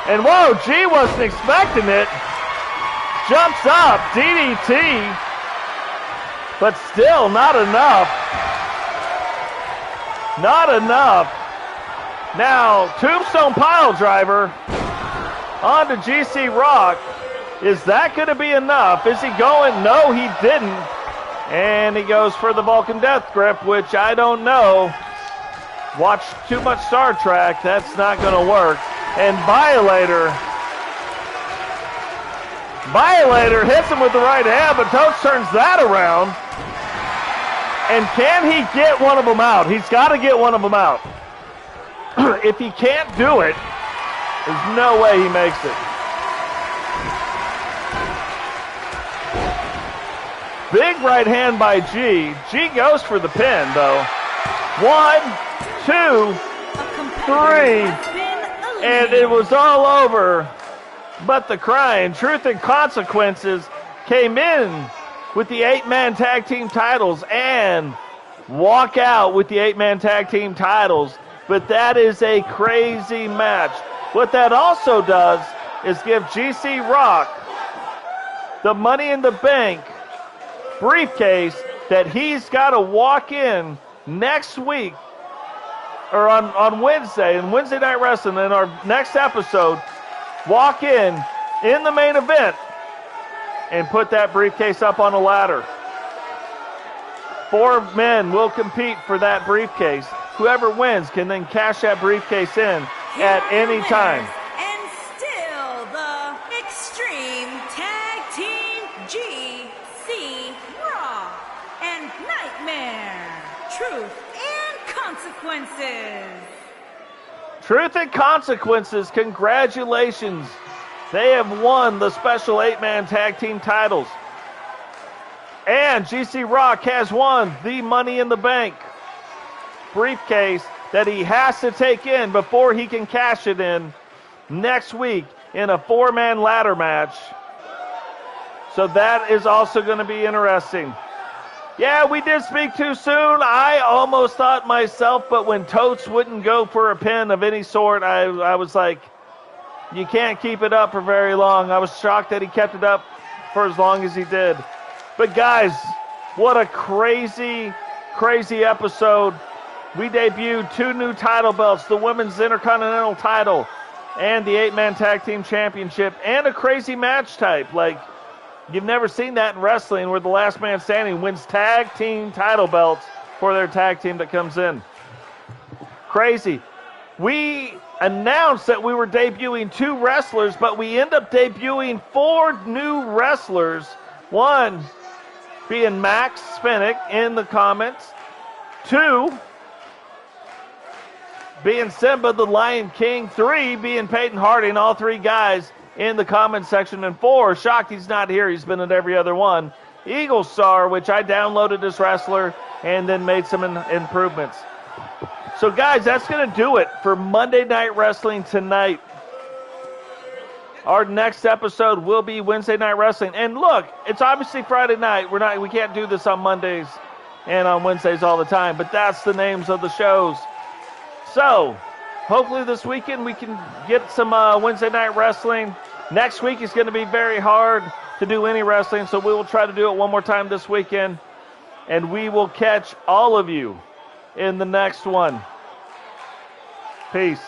And whoa, G wasn't expecting it. Jumps up, DDT, but still not enough. Not enough. Now, Tombstone Pile Driver on to GCRock. Is that going to be enough? Is he going? No, he didn't. And he goes for the Vulcan Death Grip, which I don't know. Watch too much Star Trek. That's not going to work. And Violator hits him with the right hand, but Totes turns that around. And can he get one of them out? He's got to get one of them out. If he can't do it, there's no way he makes it. Big right hand by G. G goes for the pin, though. 1, 2, 3. And it was all over. But the crying, Truth and Consequences came in with the 8-man tag team titles and walk out with the 8-man tag team titles. But that is a crazy match. What that also does is give GCRock the Money in the Bank briefcase that he's got to walk in next week or on Wednesday, in Wednesday Night Wrestling, in our next episode, walk in the main event and put that briefcase up on a ladder. 4 men will compete for that briefcase. Whoever wins can then cash that briefcase in at any time. And still the Extreme Tag Team GCRock and Nightmare, Truth and Consequences. Truth and Consequences, congratulations. They have won the special 8-man tag team titles. And GCRock has won the Money in the Bank briefcase that he has to take in before he can cash it in next week in a 4-man ladder match. So that is also going to be interesting. Yeah, we did speak too soon. I almost thought myself, but when Totes wouldn't go for a pin of any sort, I was like, you can't keep it up for very long. I was shocked that he kept it up for as long as he did. But guys, what a crazy, crazy episode. We debuted 2 new title belts, the Women's Intercontinental title and the 8-man tag team championship, and a crazy match type. Like, you've never seen that in wrestling, where the last man standing wins tag team title belts for their tag team that comes in. Crazy. We announced that we were debuting 2 wrestlers, but we end up debuting 4 new wrestlers. 1 being Max Spinnick in the comments. 2 being Simba the Lion King. 3 being Peyton Harding. All 3 guys in the comment section. And 4, shocked he's not here. He's been at every other one. Eagle Star, which I downloaded this wrestler and then made some improvements. So guys, that's going to do it for Monday Night Wrestling tonight. Our next episode will be Wednesday Night Wrestling. And look, it's obviously Friday night. We can't do this on Mondays and on Wednesdays all the time, but that's the names of the shows. So, hopefully this weekend we can get some Wednesday Night Wrestling. Next week is going to be very hard to do any wrestling, so we will try to do it one more time this weekend. And we will catch all of you in the next one. Peace.